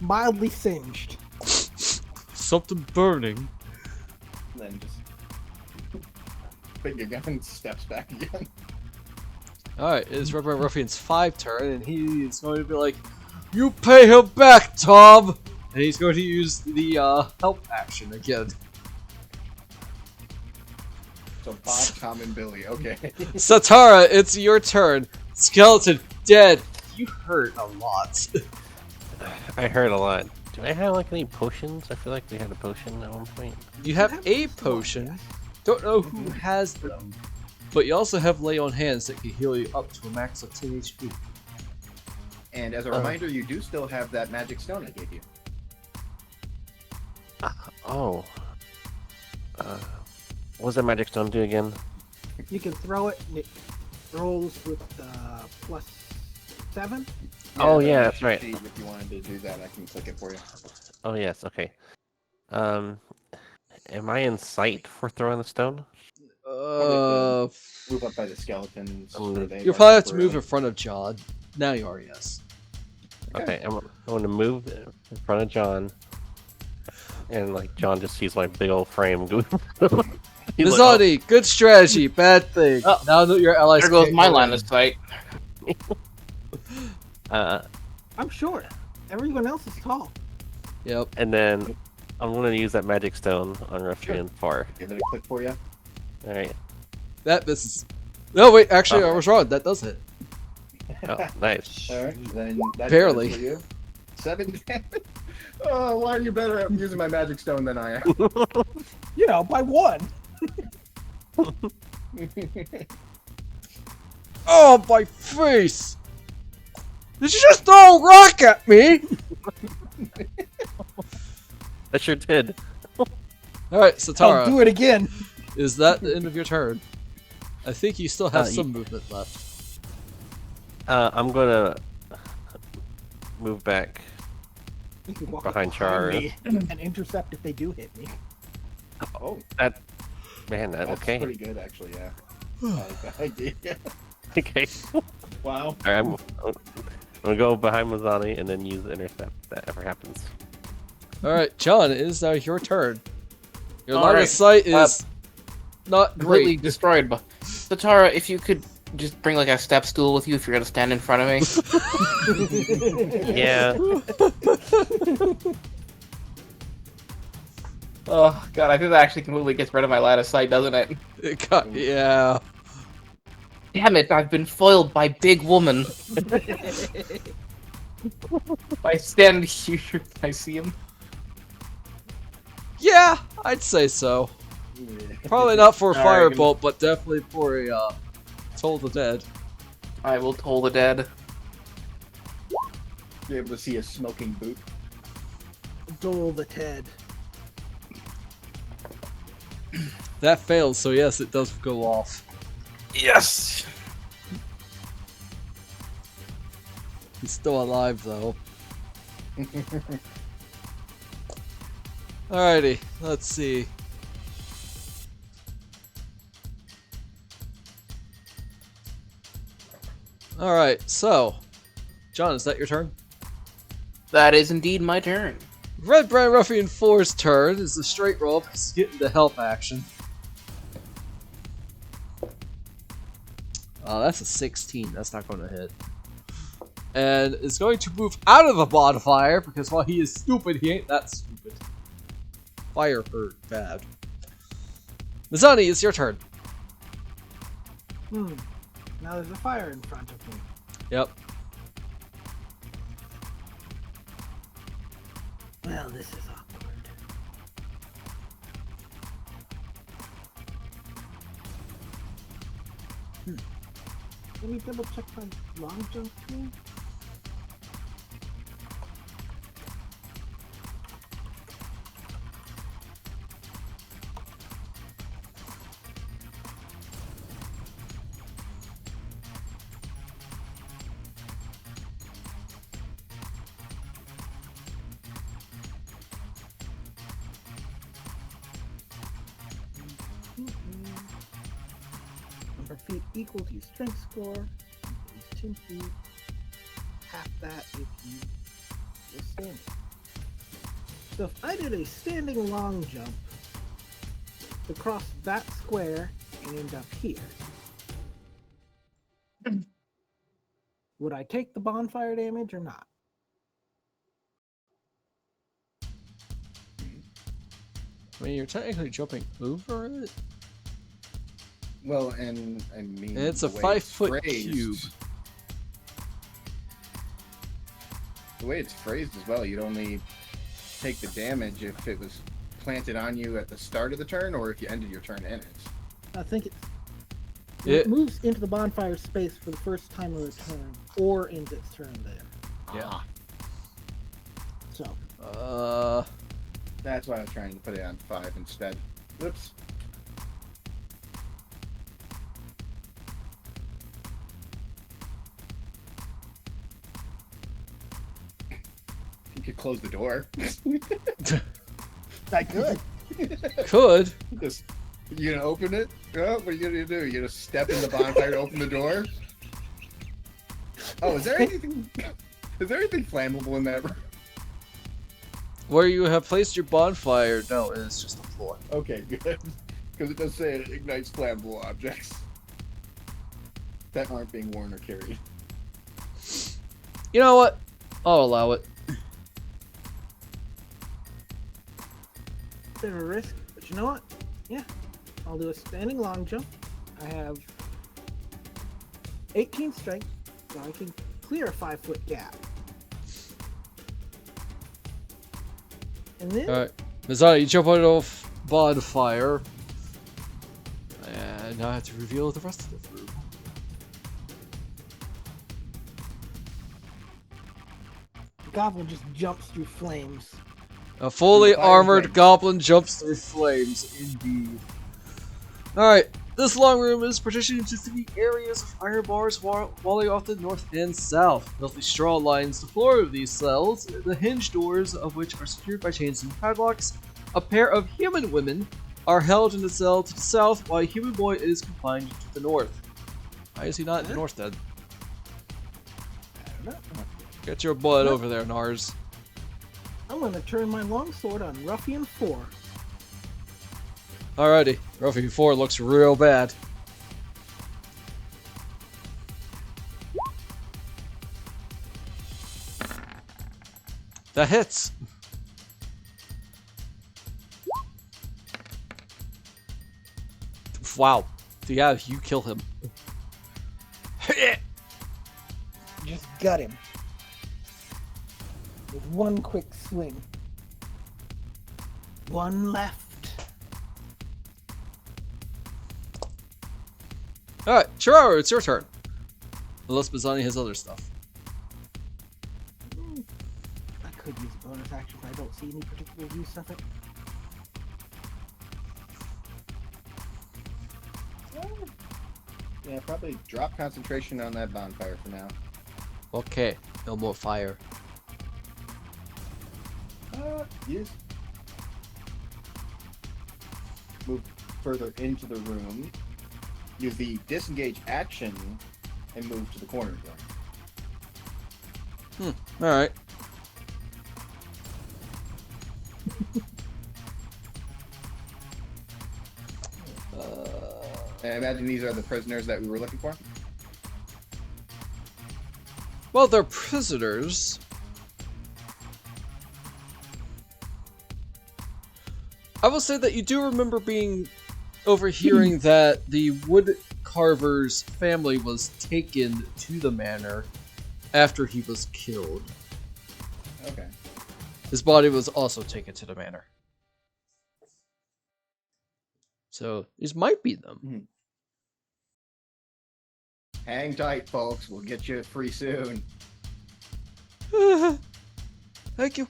Mildly singed. Something burning. Then just finger gun steps back again. Alright, it's Red Brand Ruffian's 5 turn, and he is going to be like, "You pay him back, Tom!" And he's going to use the help action again. So Bob, Tom, and Billy. Okay. Satara, it's your turn. Skeleton dead. You hurt a lot. I heard a lot. Do I have like any potions? I feel like we had a potion at one point. You have a potion. Don't know who has them. But you also have lay on hands that can heal you up to a max of 10 HP. And as a reminder, you do still have that magic stone I gave you. Oh. What does that magic stone do again? You can throw it, and it rolls with +7. Oh, yeah, that's right. If you wanted to do that, I can click it for you. Oh yes, okay. Am I in sight for throwing the stone? Move up by the skeletons. You'll probably have to move in front of John. Now you are, yes. Okay, I'm going to move in front of John. And like John just sees my big old frame. He's like, Mizani, good strategy, bad thing. Oh. Now that your allies There goes can't my go line in. of sight. I'm short. Everyone else is tall. Yep. And then I'm going to use that magic stone on Ruffian Far. Give it a click for you. Alright. That misses. No, wait, actually, Oh. I was wrong. That does hit. Oh, nice. All right, then that's Barely. For you. 7 damage. Oh, why are you better at using my magic stone than I am? You know, by 1. Oh, my face! Did you just throw a rock at me? I sure did. Alright, I'll Satara, do it again. is that the end of your turn? I think you still have some ye- movement left. I'm going to move back. You can walk Behind up Char. me and intercept if they do hit me. Oh, Man, that's okay. pretty good, actually, yeah. I like that idea. Okay. Wow. Alright, I'm going to go behind Mizani and then use the intercept if that ever happens. Alright, John, it is now your turn. Your All line of right. sight is not Completely great. destroyed. But Satara, if you could just bring like a step stool with you if you're gonna stand in front of me. Yeah. Oh god, I think that actually completely gets rid of my line of sight, doesn't it? Yeah. Damn it, I've been foiled by big woman. If I stand here, I see him. Yeah, I'd say so. Probably not for a Alright, firebolt, but definitely for a Toll the Dead. I will toll the dead. You're able to see a smoking boot. Dole the Ted. That fails, so yes, it does go off. Yes! He's still alive, though. Alrighty, let's see. Alright, so. John, is that your turn? That is indeed my turn. Red Brand Ruffian 4's turn is the straight roll because he's getting the help action. Oh, that's a 16. That's not going to hit. And is going to move out of the bonfire because while he is stupid, he ain't that stupid. Fire hurt bad. Mizani, it's your turn. Now there's a fire in front of me. Yep. Well, this is awkward. Let me double check my long jump here. Number of feet equal to your strength score. Is 10 feet. Half that if you were standing. So if I did a standing long jump across that square and end up here, would I take the bonfire damage or not? I mean, you're technically jumping over it. Well, and I mean, And it's a the way 5 it's foot phrased- cube. The way it's phrased as well, you'd only take the damage if it was planted on you at the start of the turn, or if you ended your turn in it. I think it It- moves into the bonfire space for the first time of the turn, or ends its turn there. Yeah. So That's why I was trying to put it on 5 instead. Whoops. You could close the door. I could. could. Just, you gonna open it? Oh, what are you gonna do? You gonna step in the bonfire to open the door? Oh, is there anything? Is there anything flammable in that room? Where you have placed your bonfire, no, it's just the floor. Okay, good. Because it does say it ignites flammable objects that aren't being worn or carried. You know what? I'll allow it. Bit of a risk, but you know what? Yeah, I'll do a standing long jump. I have 18 strength, so I can clear a 5 foot gap. And then Alright. Mizani, you jump out of bonfire. And now I have to reveal the rest of the room. the goblin just jumps through flames. A fully Fire armored flames. goblin jumps through flames, indeed. Alright, this long room is partitioned into 3 areas of iron bars walling off the north and south. Healthy straw lines the floor of these cells, the hinge doors of which are secured by chains and padlocks. A pair of human women are held in the cell to the south, while a human boy is confined to the north. Why is he not in the north then? I don't know. Get your butt over there, Nars. I'm gonna turn my longsword on Ruffian 4. Alrighty, Ruffian 4 looks real bad. That hits. Wow. Yeah, you kill him. Just gut him. With one quick swing. One left. Alright, Cheraru, it's your turn. Unless Mizani has other stuff. I could use a bonus action, but I don't see any particular use of it. Yeah, probably drop concentration on that bonfire for now. Okay, no more fire. Yes. Move further into the room. Use the disengage action and move to the corner again. Alright. And I imagine these are the prisoners that we were looking for. Well, they're prisoners. I will say that you do remember overhearing that the wood carver's family was taken to the manor after he was killed. Okay. His body was also taken to the manor. So, these might be them. Hang tight, folks. We'll get you free soon. Thank you.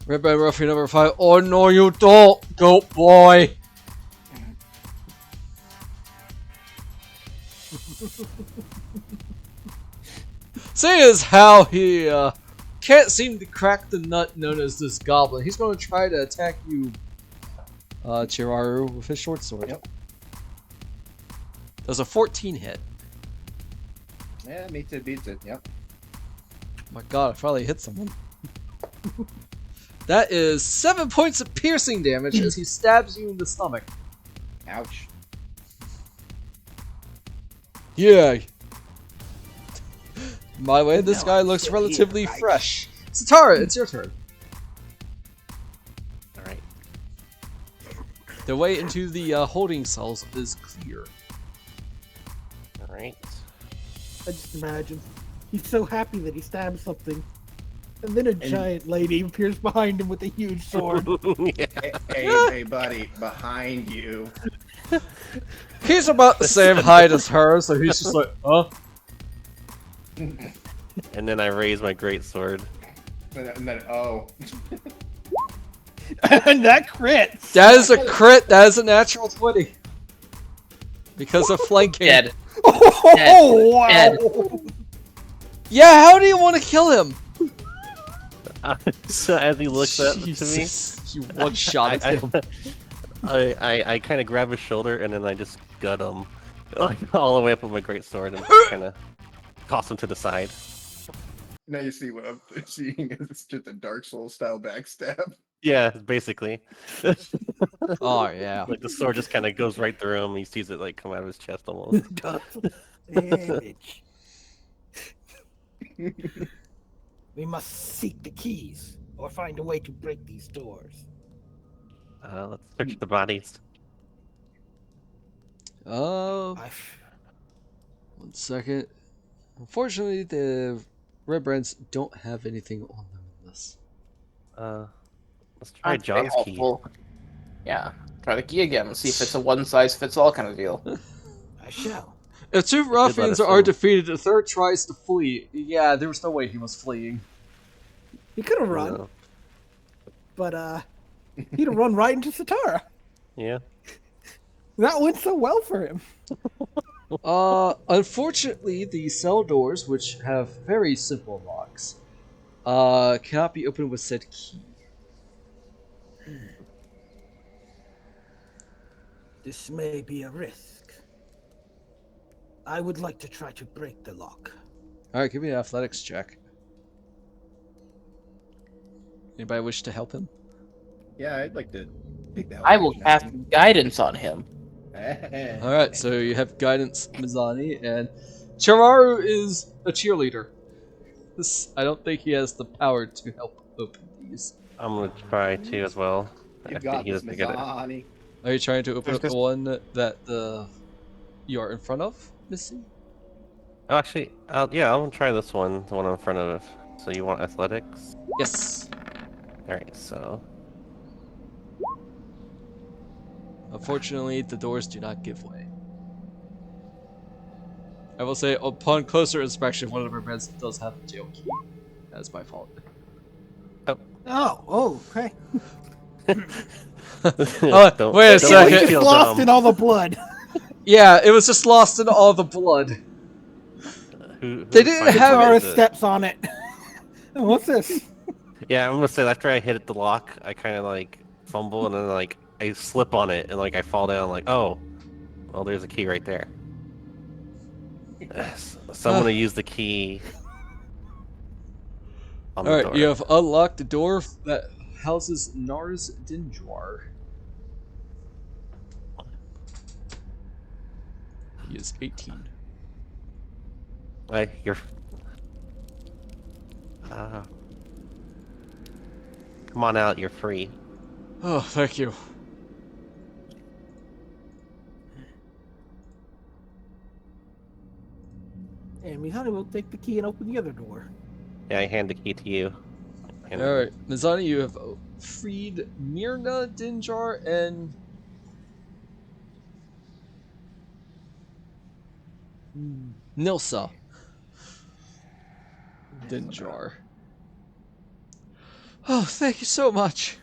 Red Band Ruffian number 5. Oh no, you don't, goat boy! Seeing as how he can't seem to crack the nut known as this goblin, he's going to try to attack you, Cheraru, with his short sword. Yep. Does a 14 hit. Yeah, meets it, beats it. Yep. Oh my god, I probably hit someone. That is 7 points of piercing damage as he stabs you in the stomach. Ouch. Yeah. By the way, this No, guy I'm looks still here, relatively right? fresh. Satara, it's your turn. All right. The way into the holding cells is clear. All right. I just imagine. He's so happy that he stabbed something. And then a giant lady appears behind him with a huge sword. Yeah. Hey, buddy, behind you. He's about the same height as her, so he's just like, huh? And then I raise my great sword. And then, oh. And that crit. That is a crit. That is a natural 20. Because of flanking. Dead. Oh, wow. Dead. Yeah, how do you want to kill him? So as he looks up to me, Jesus, you one-shot him. I kind of grab his shoulder and then I just gut him, like all the way up with my great sword and kind of toss him to the side. Now you see what I'm seeing is just a Dark Souls style backstab. Yeah, basically. Oh yeah. Like the sword just kind of goes right through him. He sees it like come out of his chest almost. Damage. We must seek the keys, or find a way to break these doors. Let's search the bodies. Oh, I 1 second. Unfortunately, the red brands don't have anything on them in this. Let's try That's John's very key. helpful. Yeah. Try the key again. See if it's a one-size-fits-all kind of deal. I shall. If two let ruffians us are in. defeated, the third tries to flee. Yeah, there was no way he was fleeing. He could have run, No. but he'd have run right into Satara. Yeah. That went so well for him. Unfortunately, the cell doors, which have very simple locks, cannot be opened with said key. This may be a risk. I would like to try to break the lock. Alright, give me an athletics check. Anybody wish to help him? Yeah, I'd like to take that. I will cast guidance on him. Alright, so you have guidance, Mizani, and Cheraru is a cheerleader. I don't think he has the power to help open these. I'm gonna try to as well. You I got think he this, doesn't get it. Mizani. Are you trying to open up There's the one that you are in front of, Missy? Oh, actually, yeah, I'm gonna try this one, the one in front of it. So you want athletics? Yes. Alright, so... Unfortunately, the doors do not give way. I will say, upon closer inspection, one of our beds does have a jail key. That's my fault. Oh, okay. Don't- wait a don't second. make me It's feel lost dumb. in all the blood. Yeah, it was just lost in all the blood. Who They didn't finds have it? Satara Is it- steps on it. What's this? Yeah, I'm gonna say after I hit the lock, I kind of like fumble and then like I slip on it and like I fall down like, oh, well there's a key right there. So I'm gonna use the key on the Alright, door. you have unlocked the door that houses Nars Dinjar. He is 18. Like, you're... come on out, you're free. Oh, thank you. And Mizani will take the key and open the other door. Yeah, I hand the key to you. Hand it- Alright, Mizani, you have freed Mirna Dinjar and... Nilsa Dinjar. Oh, thank you so much.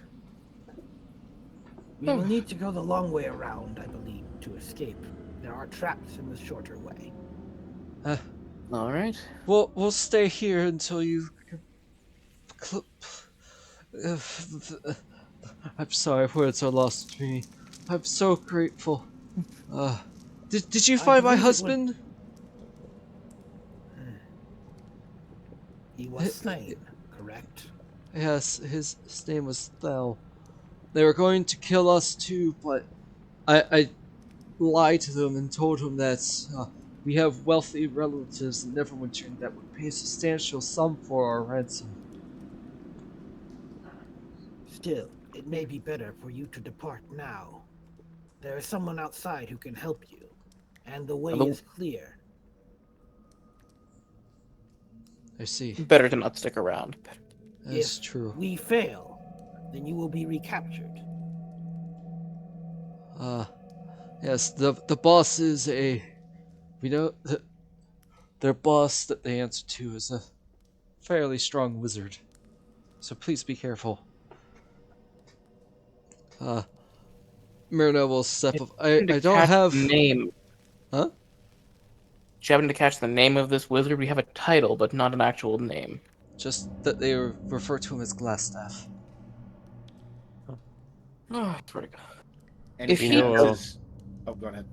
We will need to go the long way around, I believe, to escape. There are traps in the shorter way. All right. We'll stay here until you... I'm sorry, words are lost to me. I'm so grateful. Did you find my believe it husband? He was slain, correct? Yes, his name was Thel. They were going to kill us too, but I lied to them and told them that we have wealthy relatives in Neverwinter that would pay a substantial sum for our ransom. Still, it may be better for you to depart now. There is someone outside who can help you, and the way Hello? is clear. I see. Better to not stick around. That's If true. we fail, then you will be recaptured. Yes, the boss is a... We know that their boss that they answer to is a fairly strong wizard. So please be careful. Myrna will step up. I To don't catch have... the name. Huh? Just happened to catch the name of this wizard. We have a title, but not an actual name. Just that they refer to him as Glassstaff. Oh, I swear to God. And If he he knows. Oh, go ahead.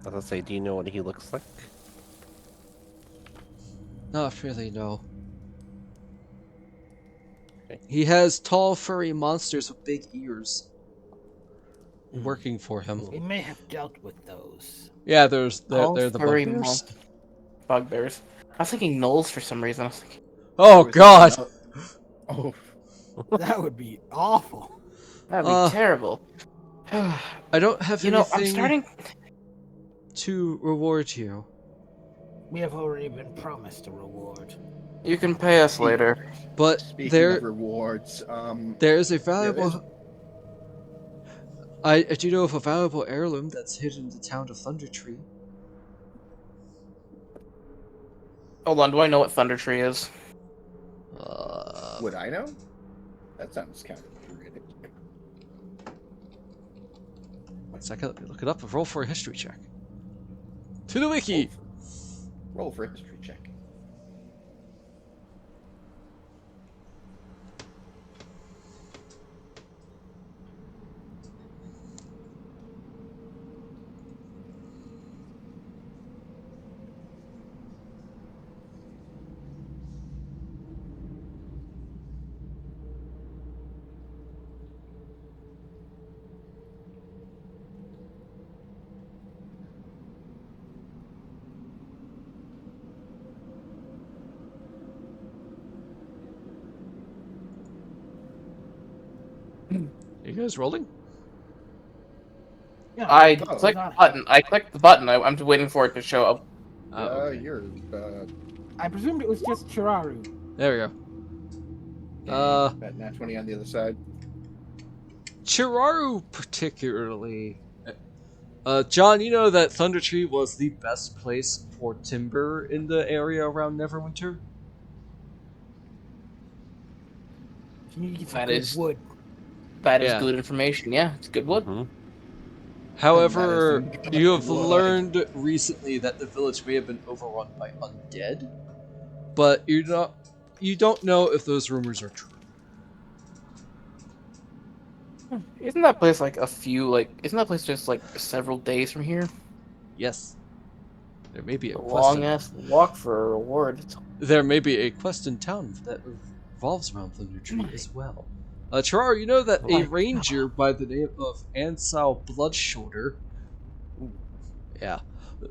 I was gonna say, do you know what he looks like? Not really, no. Okay. He has tall, furry monsters with big ears working for him. We may have dealt with those. Yeah, they're the Furry bugbears. Bugbears. I was thinking gnolls for some reason. I was thinking, Oh There was god! another- Oh, That would be awful. that'd be terrible. I don't have You know, anything I'm starting. to reward you. We have already been promised a reward. You can pay us later. But speaking of rewards, there is a yeah, valuable... I do know of a valuable heirloom that's hidden in the town of Thunder Tree. Hold on, do I know what Thunder Tree is? would I know? That sounds kind of weird. 1 second, let me look it up and roll for a history check. To the wiki! Roll for a history check. Are you guys rolling? Yeah, I Oh, clicked not- the button. I clicked the button. I'm just waiting for it to show up. Okay. You're. I presumed it was just Cheraru. There we go. That nat 20 on the other side. Cheraru particularly. John, you know that Thunder Tree was the best place for timber in the area around Neverwinter? You need to get some That good is- wood. That is Yeah. good information. Yeah, it's good wood. Mhm. However, Madison. you have Wood. learned recently that the village may have been overrun by undead, but you don't know if those rumors are true. Isn't that place like a few Isn't that place just like several days from here? Yes. There may be a A quest. long ass walk for a reward. There may be a quest in town that revolves around Thunder Tree My- as well. Cheraru, you know that My a ranger by the name of Ansel Bloodshoulder,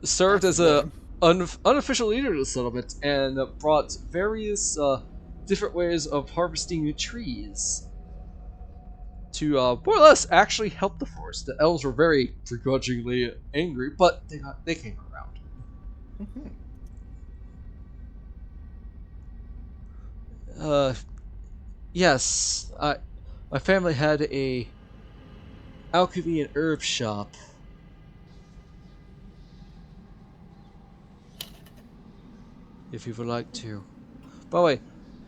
served as a unofficial leader of the settlement and brought various different ways of harvesting trees to more or less actually help the forest. The elves were very begrudgingly angry, but they came around. Yes, my family had a alchemy and herb shop. If you would like to. By the way,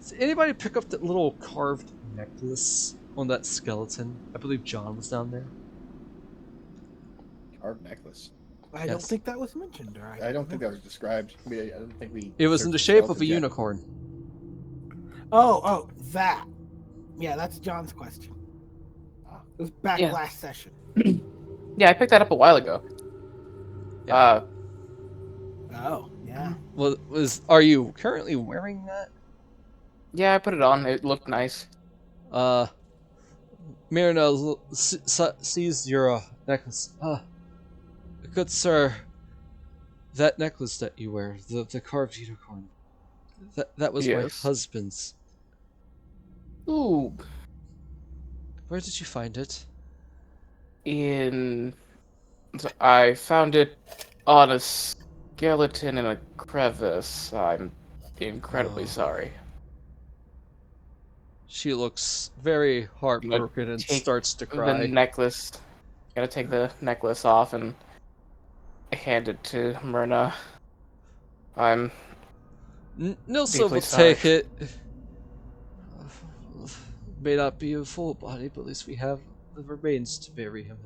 did anybody pick up that little carved necklace on that skeleton? I believe John was down there. Carved necklace. I don't Yes. think that was mentioned, right? I don't think that was described. I mean, I don't think we. It was in the searched shape of a skeletons yet. unicorn. Oh, that. Yeah, that's John's question. It was back Yeah. last session. Yeah, I picked that up a while ago. Yeah. Oh, yeah. Well, are you currently wearing that? Yeah, I put it on. It looked nice. Mirna sees your necklace. Good sir, that necklace that you wear, the carved unicorn, that was my Yes. husband's. Ooh, Where did you find it? in I found it on a skeleton in a crevice. I'm incredibly Oh. sorry. She looks very I'm gonna heartbroken and take starts to the cry. necklace. Gotta take the necklace off and hand it to Myrna. I'm Nilsa deeply will sorry. take it. May not be a full body, but at least we have the remains to bury him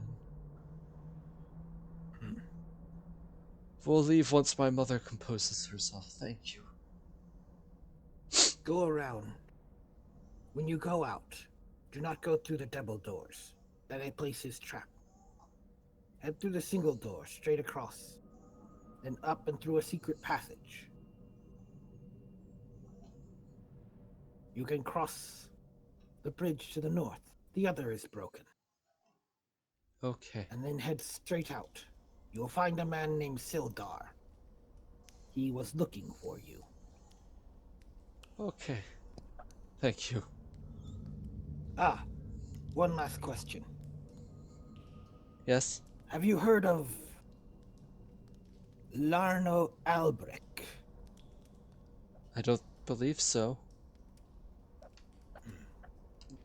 in. We'll leave once my mother composes herself. Thank you. Go around. When you go out, do not go through the double doors. That a place is trapped. Head through the single door, straight across. Then up and through a secret passage. You can cross the bridge to the north. The other is broken. Okay. And then head straight out. You'll find a man named Sildar. He was looking for you. Okay. Thank you. Ah, one last question. Yes? Have you heard of Larno Albrecht? I don't believe so.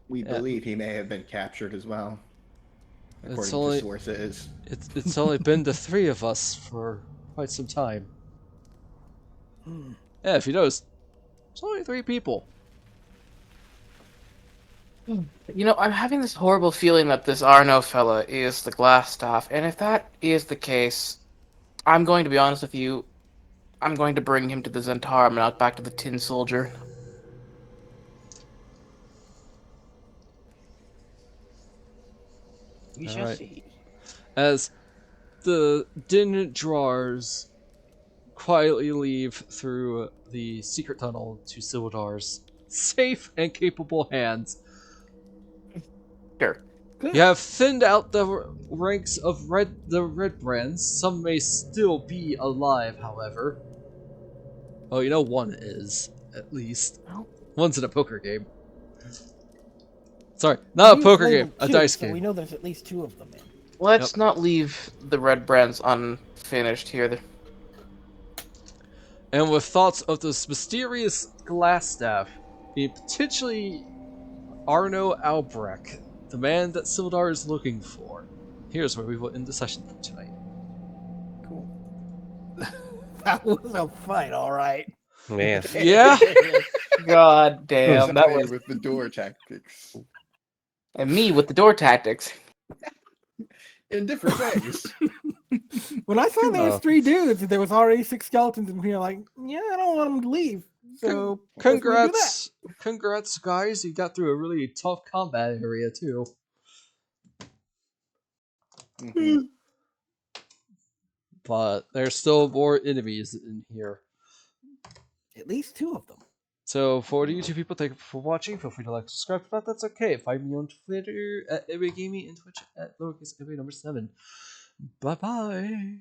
We Yeah. believe he may have been captured as well, according It's to only sources. it's only been the three of us for quite some time. Yeah, if you notice, it's only 3 people. You know, I'm having this horrible feeling that this Arno fella is the glass staff, and if that is the case, I'm going to be honest with you. I'm going to bring him to the Zentarum and not back to the Tin Soldier. We All shall right. see. As the din drawers quietly leave through the secret tunnel to Sildar's safe and capable hands. Sure. Good. You have thinned out the ranks of the red brands. Some may still be alive, however. Oh, you know one is, at least. Well, One's in a poker game. Sorry, not a You've poker game, labeled a 2, dice so we game. know there's at least 2 of them in. let's not leave the red brands unfinished here. And with thoughts of this mysterious glass staff being potentially Arno Albrecht, the man that Sildar is looking for, here's where we will end the session for tonight. Cool. That was a fight, all right. Man. Yeah? God damn, that Sorry was with the door tactics and me with the door tactics. in different ways. When I saw there was Oh. 3 dudes, there was already 6 skeletons in here. Like, yeah, I don't want them to leave. So let's redo that. Congrats, guys! You got through a really tough combat area too. Mhm. But there's still more enemies in here. At least 2 of them. So for the YouTube people, thank you for watching. Feel free to like, subscribe, but that's okay. Find me on Twitter at Gaming and Twitch at lowercase 7. Bye bye.